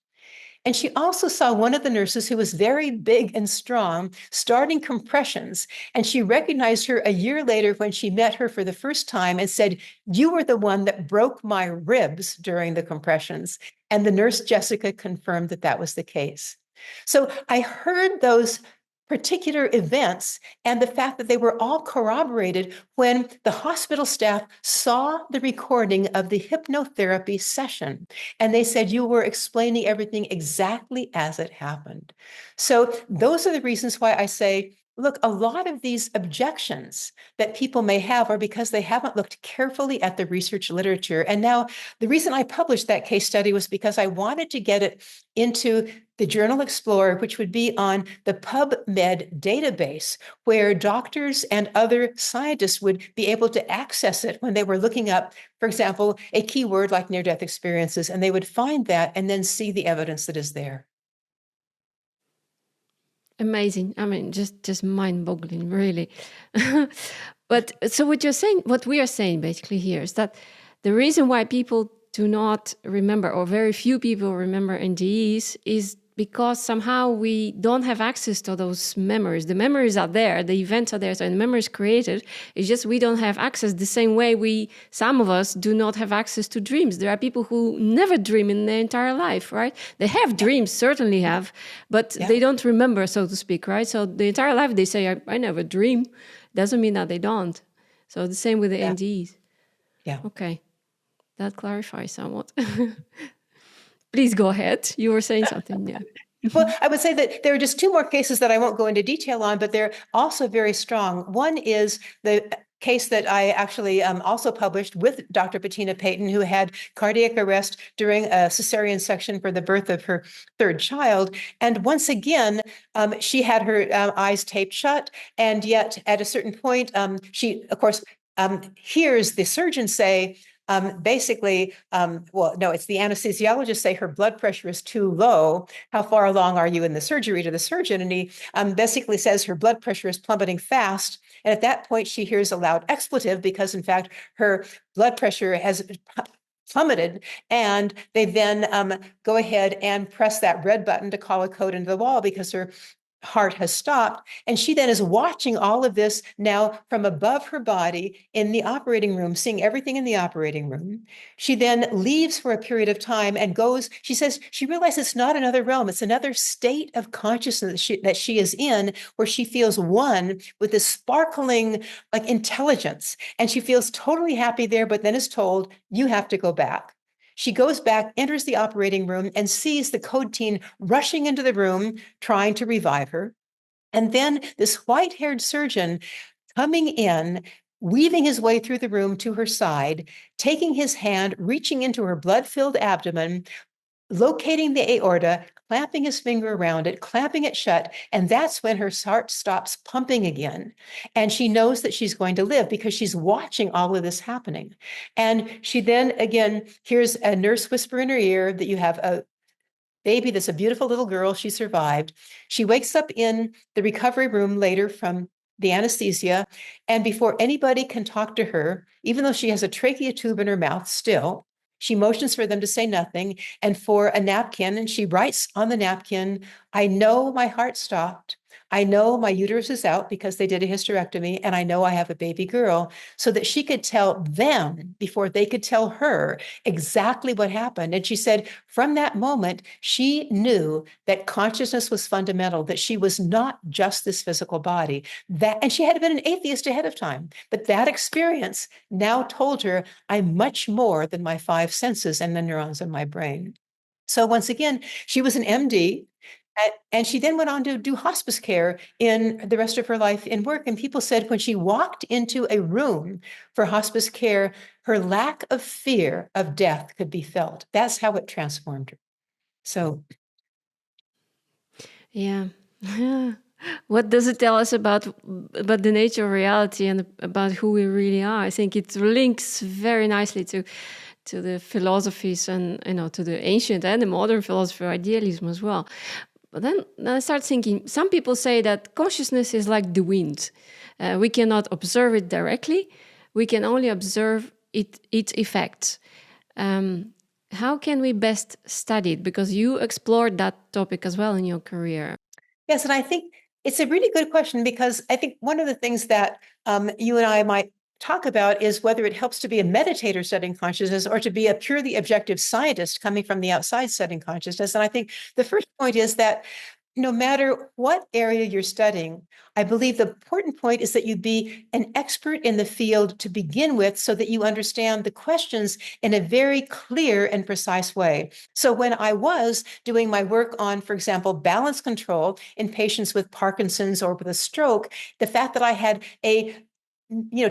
And she also saw one of the nurses who was very big and strong starting compressions, and she recognized her a year later when she met her for the first time and said, "You were the one that broke my ribs during the compressions." And the nurse, Jessica, confirmed that that was the case. So I heard those particular events and the fact that they were all corroborated when the hospital staff saw the recording of the hypnotherapy session. And they said, you were explaining everything exactly as it happened. So those are the reasons why I say, look, a lot of these objections that people may have are because they haven't looked carefully at the research literature. And now the reason I published that case study was because I wanted to get it into the Journal Explorer, which would be on the PubMed database, where doctors and other scientists would be able to access it when they were looking up, for example, a keyword like near-death experiences, and they would find that and then see the evidence that is there. Amazing. I mean, just mind-boggling, really. But so what we are saying basically here is that the reason why people do not remember, or very few people remember NDEs, is because somehow we don't have access to those memories. The memories are there, the events are there, so the memories created. It's just we don't have access the same way some of us do not have access to dreams. There are people who never dream in their entire life, right? They have dreams, certainly have, but they don't remember, so to speak, right? So the entire life they say, I never dream. Doesn't mean that they don't. So the same with the NDEs. Yeah. Okay. That clarifies somewhat. Please go ahead. You were saying something. Yeah. Well, I would say that there are just two more cases that I won't go into detail on, but they're also very strong. One is the case that I actually also published with Dr. Bettina Payton, who had cardiac arrest during a cesarean section for the birth of her third child. And once again, she had her eyes taped shut. And yet at a certain point, she, of course, hears the surgeon say, basically, it's the anesthesiologist say her blood pressure is too low. How far along are you in the surgery to the surgeon? And he basically says her blood pressure is plummeting fast. And at that point, she hears a loud expletive because, in fact, her blood pressure has plummeted. And they then go ahead and press that red button to call a code into the wall because her heart has stopped. And she then is watching all of this now from above her body in the operating room, seeing everything in the operating room. She then leaves for a period of time and goes, she says, she realizes it's not another realm, it's another state of consciousness that she is in, where she feels one with this sparkling like intelligence. And she feels totally happy there, but then is told, you have to go back. She goes back, enters the operating room, and sees the code team rushing into the room, trying to revive her. And then this white-haired surgeon coming in, weaving his way through the room to her side, taking his hand, reaching into her blood-filled abdomen, locating the aorta, clamping his finger around it, clamping it shut. And that's when her heart stops pumping again. And she knows that she's going to live because she's watching all of this happening. And she then again hears a nurse whisper in her ear that you have a baby that's a beautiful little girl. She survived. She wakes up in the recovery room later from the anesthesia. And before anybody can talk to her, even though she has a trachea tube in her mouth still, she motions for them to say nothing and for a napkin. And she writes on the napkin, I know my heart stopped. I know my uterus is out because they did a hysterectomy, and I know I have a baby girl, so that she could tell them before they could tell her exactly what happened. And she said, from that moment, she knew that consciousness was fundamental, that she was not just this physical body. And she had been an atheist ahead of time, but that experience now told her, I'm much more than my five senses and the neurons in my brain. So once again, she was an MD. And she then went on to do hospice care in the rest of her life in work. And people said when she walked into a room for hospice care, her lack of fear of death could be felt. That's how it transformed her. So, Yeah. What does it tell us about the nature of reality and about who we really are? I think it links very nicely to the philosophies and to the ancient and the modern philosophy of idealism as well. But then I start thinking, some people say that consciousness is like the wind. We cannot observe it directly. We can only observe its effects. How can we best study it? Because you explored that topic as well in your career. yes, and I think it's a really good question, because I think one of the things that you and I might talk about is whether it helps to be a meditator studying consciousness or to be a purely objective scientist coming from the outside studying consciousness. And I think the first point is that no matter what area you're studying, I believe the important point is that you be an expert in the field to begin with, so that you understand the questions in a very clear and precise way. So when I was doing my work on, for example, balance control in patients with Parkinson's or with a stroke, the fact that I had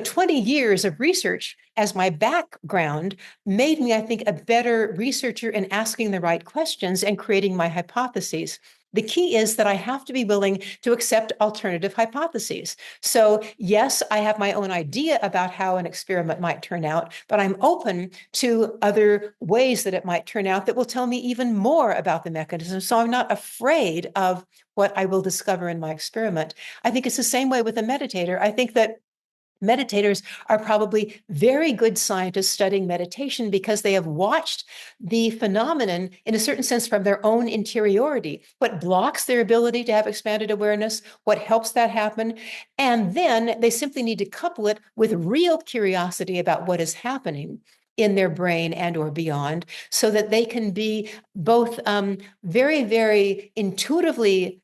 20 years of research as my background made me, I think, a better researcher in asking the right questions and creating my hypotheses. The key is that I have to be willing to accept alternative hypotheses. So yes, I have my own idea about how an experiment might turn out, but I'm open to other ways that it might turn out that will tell me even more about the mechanism. So I'm not afraid of what I will discover in my experiment. I think it's the same way with a meditator. I think that meditators are probably very good scientists studying meditation because they have watched the phenomenon in a certain sense from their own interiority. What blocks their ability to have expanded awareness, what helps that happen, and then they simply need to couple it with real curiosity about what is happening in their brain and or beyond, so that they can be both very, very intuitively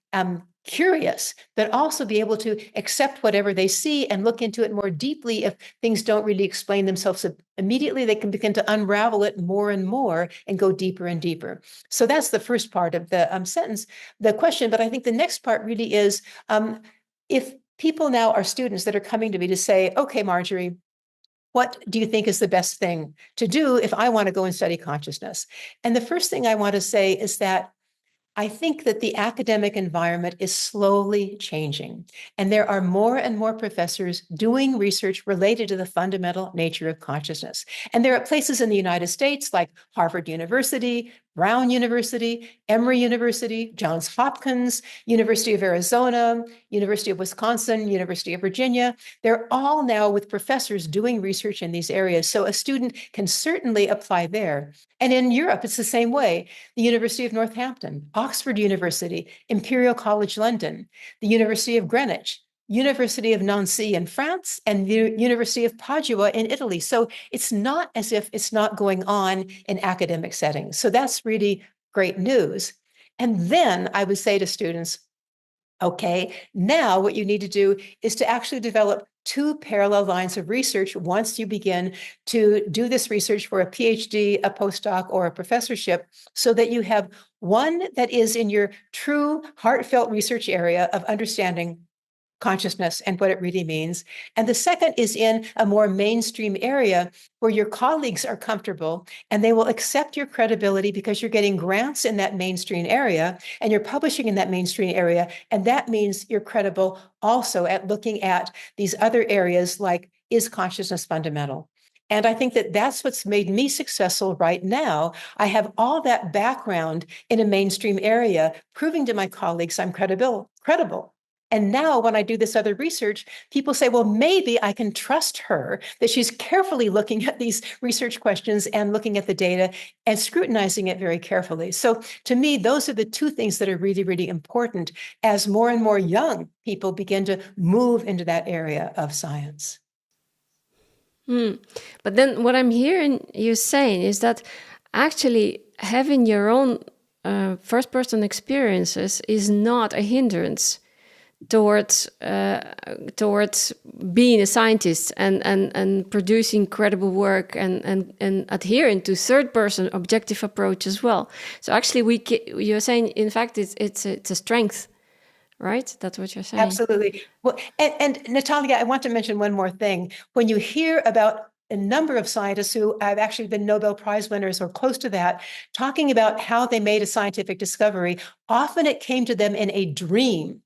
curious, but also be able to accept whatever they see and look into it more deeply. If things don't really explain themselves immediately, they can begin to unravel it more and more and go deeper and deeper. So that's the first part of the the question. But I think the next part really is, if people now are students that are coming to me to say, okay, Marjorie, what do you think is the best thing to do if I want to go and study consciousness? And the first thing I want to say is that I think that the academic environment is slowly changing, and there are more and more professors doing research related to the fundamental nature of consciousness. And there are places in the United States like Harvard University, Brown University, Emory University, Johns Hopkins, University of Arizona, University of Wisconsin, University of Virginia. They're all now with professors doing research in these areas. So a student can certainly apply there. And in Europe, it's the same way. The University of Northampton, Oxford University, Imperial College London, the University of Greenwich, University of Nancy in France, and the University of Padua in Italy. So it's not as if it's not going on in academic settings. So that's really great news. And then I would say to students, okay, now what you need to do is to actually develop two parallel lines of research once you begin to do this research for a PhD, a postdoc, or a professorship, so that you have one that is in your true heartfelt research area of understanding consciousness and what it really means. And the second is in a more mainstream area where your colleagues are comfortable and they will accept your credibility because you're getting grants in that mainstream area and you're publishing in that mainstream area. And that means you're credible also at looking at these other areas like, is consciousness fundamental? And I think that that's what's made me successful right now. I have all that background in a mainstream area, proving to my colleagues I'm credible. And now when I do this other research, people say, well, maybe I can trust her, that she's carefully looking at these research questions and looking at the data and scrutinizing it very carefully. So to me, those are the two things that are really, really important as more and more young people begin to move into that area of science. But then what I'm hearing you saying is that actually having your own first-person experiences is not a hindrance towards being a scientist and producing credible work and adhering to third-person objective approach as well. So actually, you're saying, in fact, it's a strength, right? That's what you're saying. Absolutely. Well, and Natalia, I want to mention one more thing. When you hear about a number of scientists who have actually been Nobel Prize winners or close to that, talking about how they made a scientific discovery, often it came to them in a dream.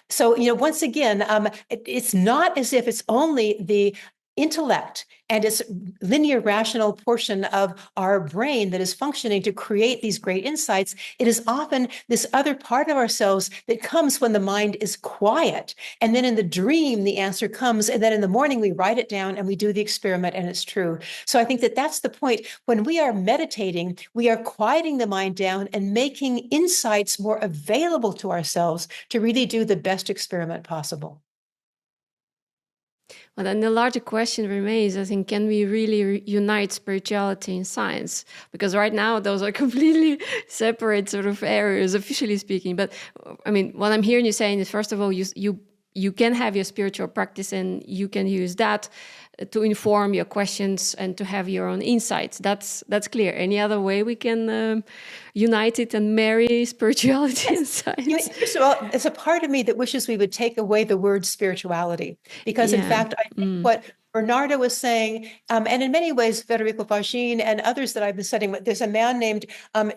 So, once again, it's not as if it's only the intellect and its linear rational portion of our brain that is functioning to create these great insights. It is often this other part of ourselves that comes when the mind is quiet. And then in the dream, the answer comes. And then in the morning, we write it down and we do the experiment and it's true. So I think that that's the point. When we are meditating, we are quieting the mind down and making insights more available to ourselves to really do the best experiment possible. Well, then the larger question remains, I think, can we really unite spirituality and science? Because right now, those are completely separate sort of areas, officially speaking. But I mean, what I'm hearing you saying is, first of all, you can have your spiritual practice and you can use that to inform your questions and to have your own insights. That's clear. Any other way we can unite it and marry spirituality and science? First of all, there's a part of me that wishes we would take away the word spirituality, because in fact, I think what Bernardo was saying, and in many ways, Federico Faggin and others that I've been studying with, there's a man named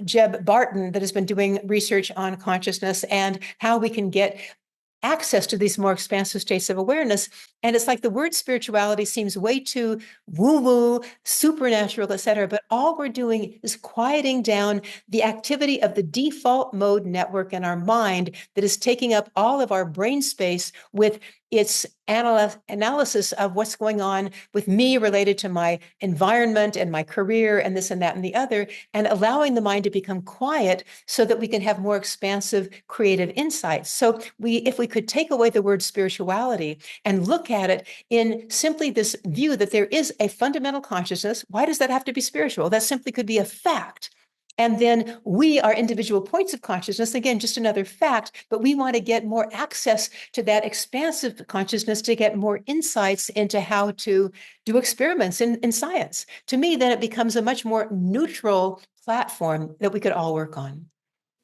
Jeb Barton that has been doing research on consciousness and how we can get access to these more expansive states of awareness. And it's like the word spirituality seems way too woo-woo, supernatural, et cetera. But all we're doing is quieting down the activity of the default mode network in our mind that is taking up all of our brain space with its analysis of what's going on with me related to my environment and my career and this and that and the other, and allowing the mind to become quiet so that we can have more expansive creative insights. So if we could take away the word spirituality and look at it in simply this view that there is a fundamental consciousness, why does that have to be spiritual? That simply could be a fact. And then we are individual points of consciousness, again, just another fact, but we want to get more access to that expansive consciousness to get more insights into how to do experiments in science. To me, then it becomes a much more neutral platform that we could all work on.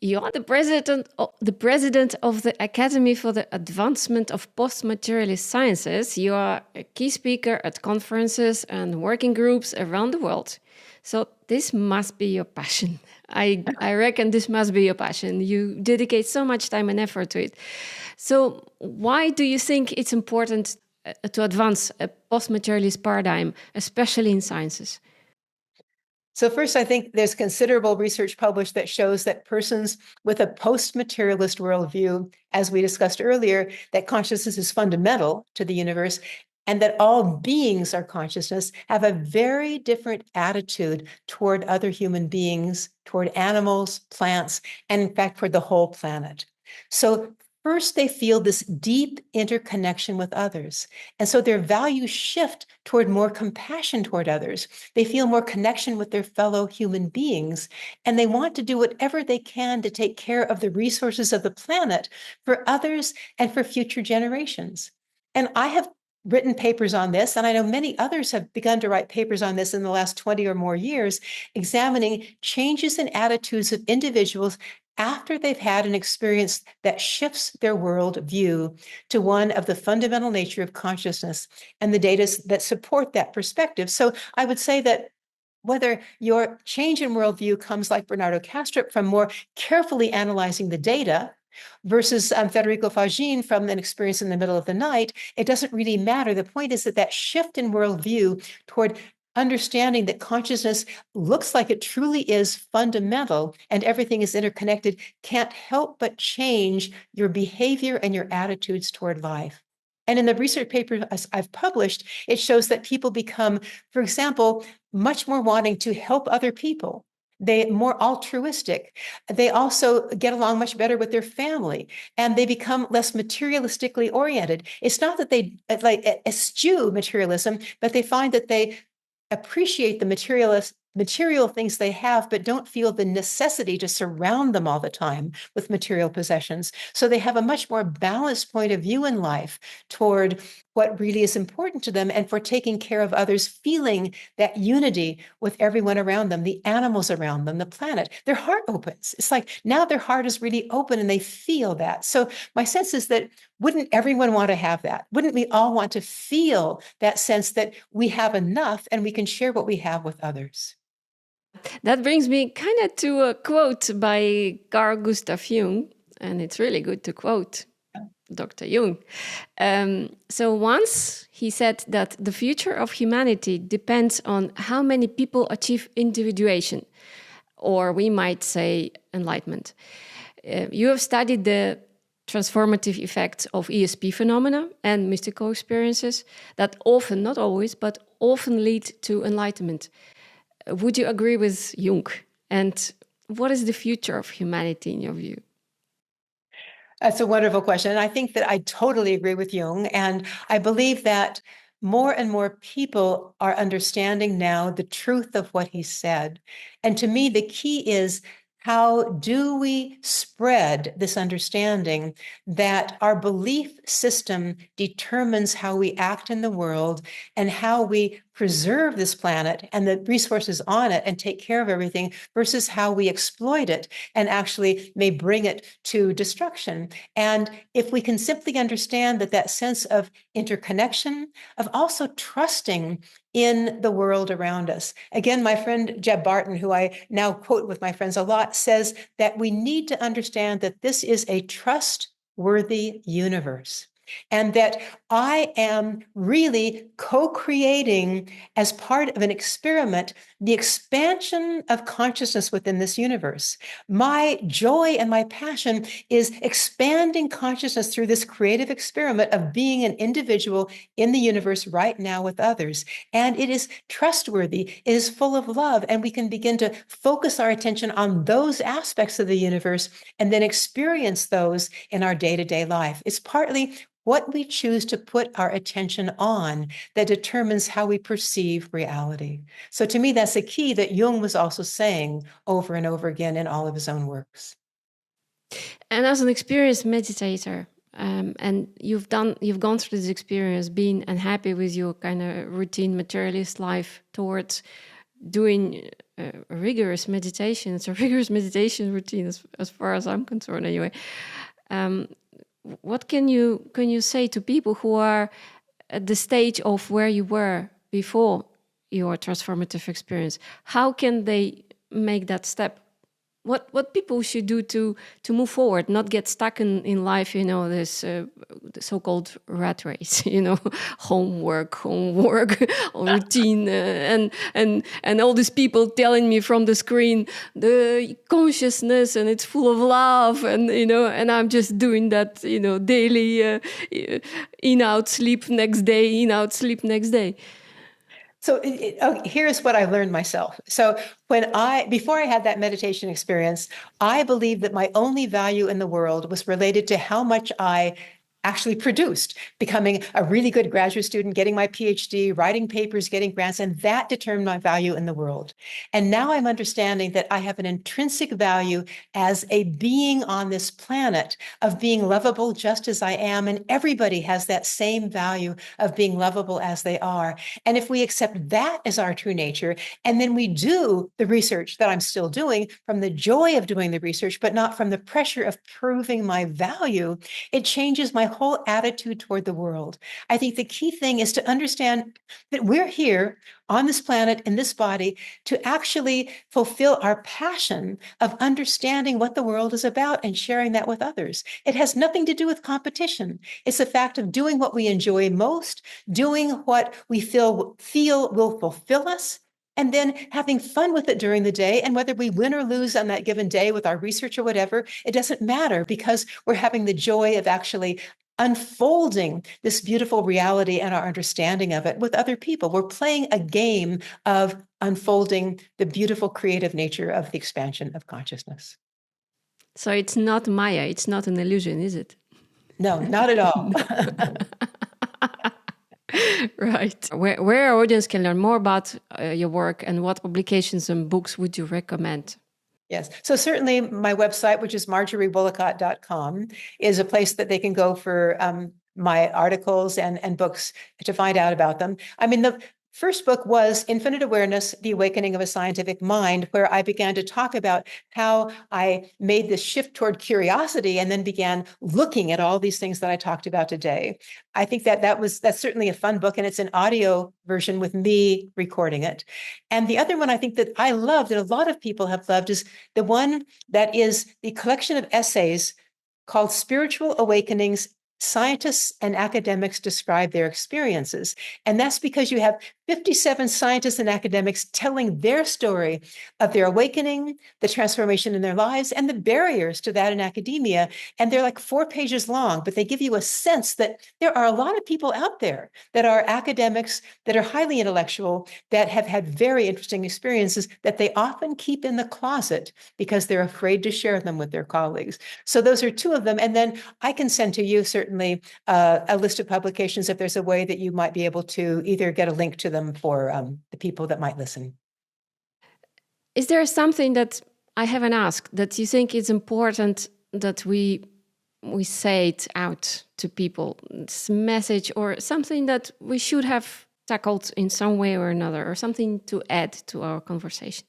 You are the president of the Academy for the Advancement of Post-Materialist Sciences. You are a key speaker at conferences and working groups around the world. So this must be your passion. I reckon this must be your passion. You dedicate so much time and effort to it. So why do you think it's important to advance a post-materialist paradigm, especially in sciences? So first, I think there's considerable research published that shows that persons with a post-materialist worldview, as we discussed earlier, that consciousness is fundamental to the universe and that all beings are consciousness, have a very different attitude toward other human beings, toward animals, plants, and in fact, toward the whole planet. So first, they feel this deep interconnection with others. And so their values shift toward more compassion toward others. They feel more connection with their fellow human beings, and they want to do whatever they can to take care of the resources of the planet for others and for future generations. And I have written papers on this, and I know many others have begun to write papers on this in the last 20 or more years, examining changes in attitudes of individuals after they've had an experience that shifts their world view to one of the fundamental nature of consciousness and the data that support that perspective. So I would say that whether your change in worldview comes like Bernardo Kastrup from more carefully analyzing the data versus Federico Faggin from an experience in the middle of the night, it doesn't really matter. The point is that shift in worldview toward understanding that consciousness looks like it truly is fundamental and everything is interconnected can't help but change your behavior and your attitudes toward life. And in the research paper I've published, it shows that people become, for example, much more wanting to help other people. They're more altruistic. They also get along much better with their family, and they become less materialistically oriented. It's not that they eschew materialism, but they find that they appreciate the material things they have, but don't feel the necessity to surround them all the time with material possessions. So they have a much more balanced point of view in life toward what really is important to them and for taking care of others, feeling that unity with everyone around them, the animals around them, the planet. Their heart opens. It's like now their heart is really open and they feel that. So my sense is that wouldn't everyone want to have that? Wouldn't we all want to feel that sense that we have enough and we can share what we have with others? That brings me kind of to a quote by Carl Gustav Jung, and it's really good to quote Dr. Jung. So once he said that the future of humanity depends on how many people achieve individuation, or we might say enlightenment. You have studied the transformative effects of ESP phenomena and mystical experiences that often, not always, but often lead to enlightenment. Would you agree with Jung? And what is the future of humanity in your view? That's a wonderful question. And I think that I totally agree with Jung. And I believe that more and more people are understanding now the truth of what he said. And to me, the key is, how do we spread this understanding that our belief system determines how we act in the world and how we preserve this planet and the resources on it and take care of everything versus how we exploit it and actually may bring it to destruction. And if we can simply understand that sense of interconnection, of also trusting in the world around us. Again, my friend Jeb Barton, who I now quote with my friends a lot, says that we need to understand that this is a trustworthy universe. And that I am really co-creating, as part of an experiment, the expansion of consciousness within this universe. My joy and my passion is expanding consciousness through this creative experiment of being an individual in the universe right now with others. And it is trustworthy, it is full of love, and we can begin to focus our attention on those aspects of the universe and then experience those in our day-to-day life. It's partly what we choose to put our attention on that determines how we perceive reality. So to me, that's a key that Jung was also saying over and over again in all of his own works. And as an experienced meditator, and you've gone through this experience, being unhappy with your kind of routine materialist life towards doing rigorous meditation. It's a rigorous meditation routine, as far as I'm concerned, anyway. What can you say to people who are at the stage of where you were before your transformative experience? How can they make that step? what people should do to move forward, not get stuck in life, this the so-called rat race, homework, routine, and all these people telling me from the screen the consciousness and it's full of love, and I'm just doing that, daily, in out sleep next day, in out sleep next day. So here's what I learned myself. So before I had that meditation experience, I believed that my only value in the world was related to how much I actually produced, becoming a really good graduate student, getting my PhD, writing papers, getting grants, and that determined my value in the world. And now I'm understanding that I have an intrinsic value as a being on this planet of being lovable just as I am, and everybody has that same value of being lovable as they are. And if we accept that as our true nature, and then we do the research that I'm still doing from the joy of doing the research, but not from the pressure of proving my value, it changes my whole attitude toward the world. I think the key thing is to understand that we're here on this planet, in this body, to actually fulfill our passion of understanding what the world is about and sharing that with others. It has nothing to do with competition. It's a fact of doing what we enjoy most, doing what we feel will fulfill us, and then having fun with it during the day. And whether we win or lose on that given day with our research or whatever, it doesn't matter, because we're having the joy of actually unfolding this beautiful reality and our understanding of it with other people. We're playing a game of unfolding the beautiful creative nature of the expansion of consciousness. So it's not Maya, it's not an illusion, is it? No, not at all. Right. Where our audience can learn more about your work, and what publications and books would you recommend? Yes. So certainly my website, which is marjoriewoollacott.com, is a place that they can go for my articles and books to find out about them. I mean, the first book was Infinite Awareness, The Awakening of a Scientific Mind, where I began to talk about how I made this shift toward curiosity and then began looking at all these things that I talked about today. I think that's certainly a fun book, and it's an audio version with me recording it. And the other one I think that I loved, and a lot of people have loved, is the one that is the collection of essays called Spiritual Awakenings. Scientists and academics describe their experiences. And that's because you have 57 scientists and academics telling their story of their awakening, the transformation in their lives, and the barriers to that in academia. And they're like 4 pages long, but they give you a sense that there are a lot of people out there that are academics, that are highly intellectual, that have had very interesting experiences that they often keep in the closet because they're afraid to share them with their colleagues. So those are 2 of them. And then I can send to you certainly a list of publications if there's a way that you might be able to either get a link to them for the people that might listen. Is there something that I haven't asked that you think is important that we say it out to people? This message, or something that we should have tackled in some way or another, or something to add to our conversation?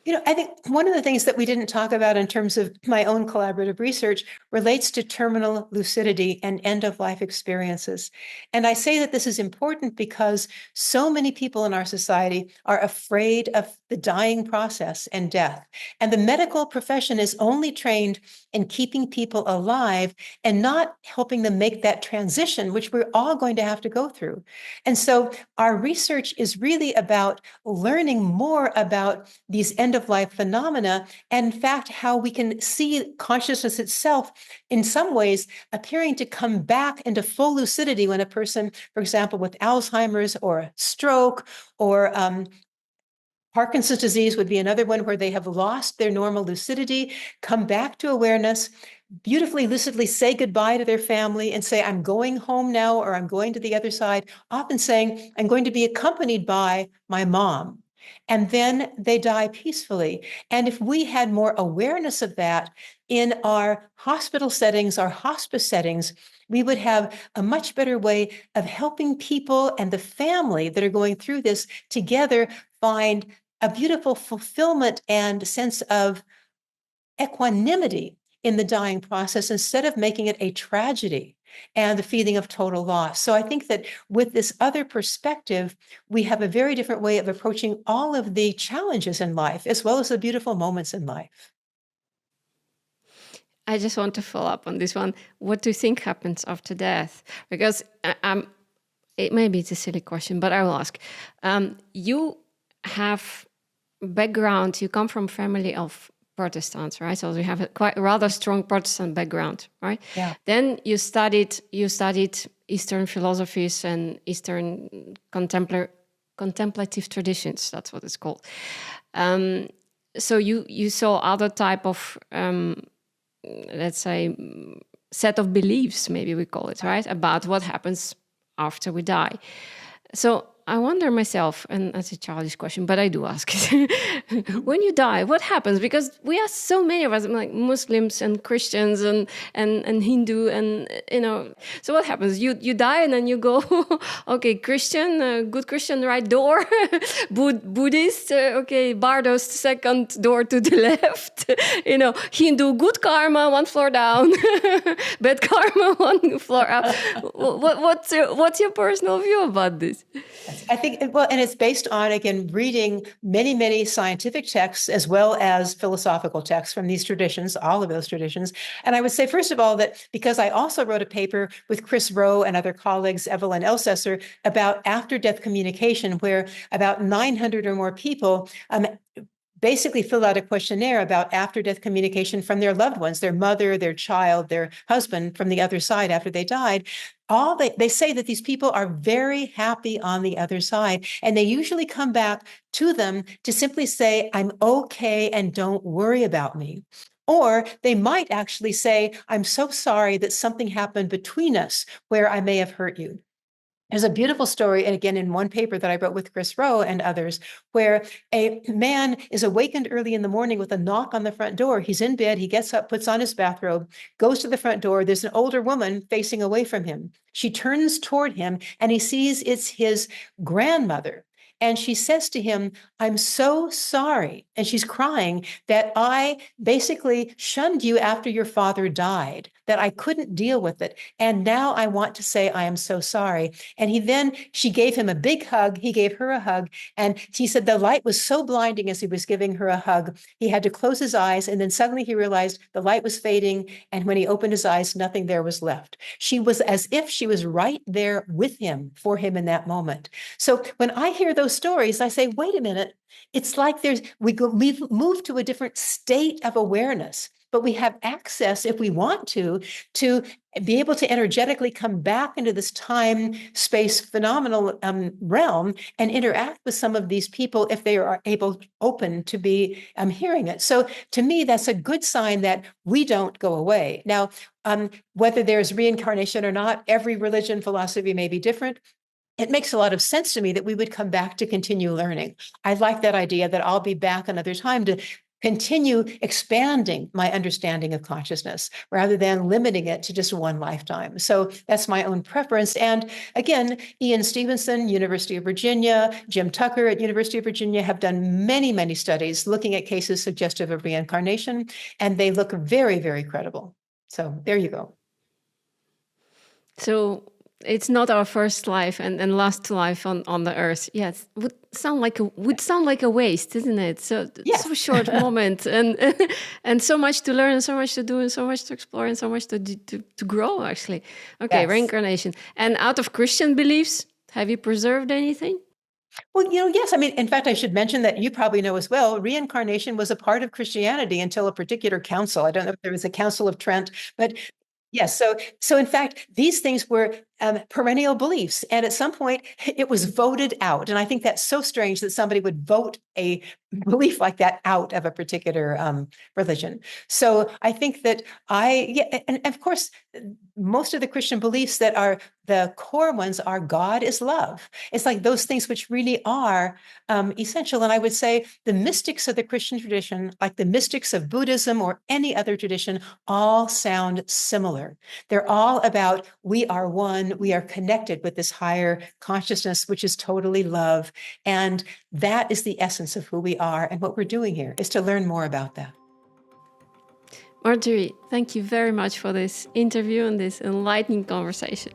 I think one of the things that we didn't talk about in terms of my own collaborative research relates to terminal lucidity and end-of-life experiences. And I say that this is important because so many people in our society are afraid of the dying process and death. And the medical profession is only trained in keeping people alive and not helping them make that transition, which we're all going to have to go through. And so our research is really about learning more about these end-of-life phenomena, and in fact, how we can see consciousness itself in some ways appearing to come back into full lucidity when a person, for example, with Alzheimer's or a stroke or Parkinson's disease would be another one where they have lost their normal lucidity, come back to awareness, beautifully lucidly say goodbye to their family and say, I'm going home now, or I'm going to the other side, often saying, I'm going to be accompanied by my mom. And then they die peacefully. And if we had more awareness of that in our hospital settings, our hospice settings, we would have a much better way of helping people and the family that are going through this together find a beautiful fulfillment and sense of equanimity in the dying process, instead of making it a tragedy and the feeling of total loss. So I think that with this other perspective, we have a very different way of approaching all of the challenges in life, as well as the beautiful moments in life. I just want to follow up on this one. What do you think happens after death? Because maybe it's a silly question, but I will ask. You have background, you come from a family of Protestants, right? So you have a quite rather strong Protestant background, right? Yeah. Then you studied Eastern philosophies and Eastern contemplative traditions. That's what it's called. So you saw other type of, let's say, set of beliefs, maybe we call it, right? About what happens after we die. So I wonder myself, and that's a childish question, but I do ask it. When you die, what happens? Because we are so many of us, like Muslims and Christians and Hindu, and So what happens? You die and then you go, okay, Christian, good Christian, right door. Buddhist, okay, Bardos, second door to the left. Hindu, good karma, one floor down. Bad karma, one floor up. What's your personal view about this? I think, well, and it's based on, again, reading many, many scientific texts as well as philosophical texts from these traditions, all of those traditions. And I would say, first of all, that because I also wrote a paper with Chris Rowe and other colleagues, Evelyn Elsesser, about after-death communication, where about 900 or more people basically fill out a questionnaire about after-death communication from their loved ones, their mother, their child, their husband from the other side after they died. They say that these people are very happy on the other side, and they usually come back to them to simply say, I'm okay and don't worry about me. Or they might actually say, I'm so sorry that something happened between us where I may have hurt you. There's a beautiful story, and again, in one paper that I wrote with Chris Rowe and others, where a man is awakened early in the morning with a knock on the front door. He's in bed, he gets up, puts on his bathrobe, goes to the front door. There's an older woman facing away from him. She turns toward him, and he sees it's his grandmother. And she says to him, I'm so sorry. And she's crying that I basically shunned you after your father died, that I couldn't deal with it. And now I want to say I am so sorry. And she gave him a big hug. He gave her a hug. And he said the light was so blinding as he was giving her a hug. He had to close his eyes. And then suddenly he realized the light was fading. And when he opened his eyes, nothing there was left. She was as if she was right there with him, for him in that moment. So when I hear those stories, I say, wait a minute, it's like we've moved to a different state of awareness, but we have access, if we want to be able to energetically come back into this time-space phenomenal realm and interact with some of these people if they are open to be hearing it. So to me, that's a good sign that we don't go away. Now, whether there's reincarnation or not, every religion, philosophy may be different. It makes a lot of sense to me that we would come back to continue learning. I like that idea that I'll be back another time to continue expanding my understanding of consciousness rather than limiting it to just one lifetime. So that's my own preference. And again, Ian Stevenson, University of Virginia, Jim Tucker at University of Virginia have done many, many studies looking at cases suggestive of reincarnation, and they look very, very credible. So there you go. So it's not our first life and last life on the earth. Yes, would sound like a waste, isn't it? So yes. So short moment and so much to learn and so much to do and so much to explore and so much to grow. Actually, okay, yes. Reincarnation. And out of Christian beliefs, have you preserved anything? Well, yes. I mean, in fact, I should mention that you probably know as well, reincarnation was a part of Christianity until a particular council. I don't know if there was a Council of Trent, but yes. So in fact, these things were perennial beliefs. And at some point, it was voted out. And I think that's so strange that somebody would vote a belief like that out of a particular religion. So I think that and of course, most of the Christian beliefs that are the core ones are God is love. It's like those things which really are essential. And I would say the mystics of the Christian tradition, like the mystics of Buddhism or any other tradition, all sound similar. They're all about we are one, we are connected with this higher consciousness, which is totally love. And that is the essence of who we are. And what we're doing here is to learn more about that. Marjorie, thank you very much for this interview and this enlightening conversation.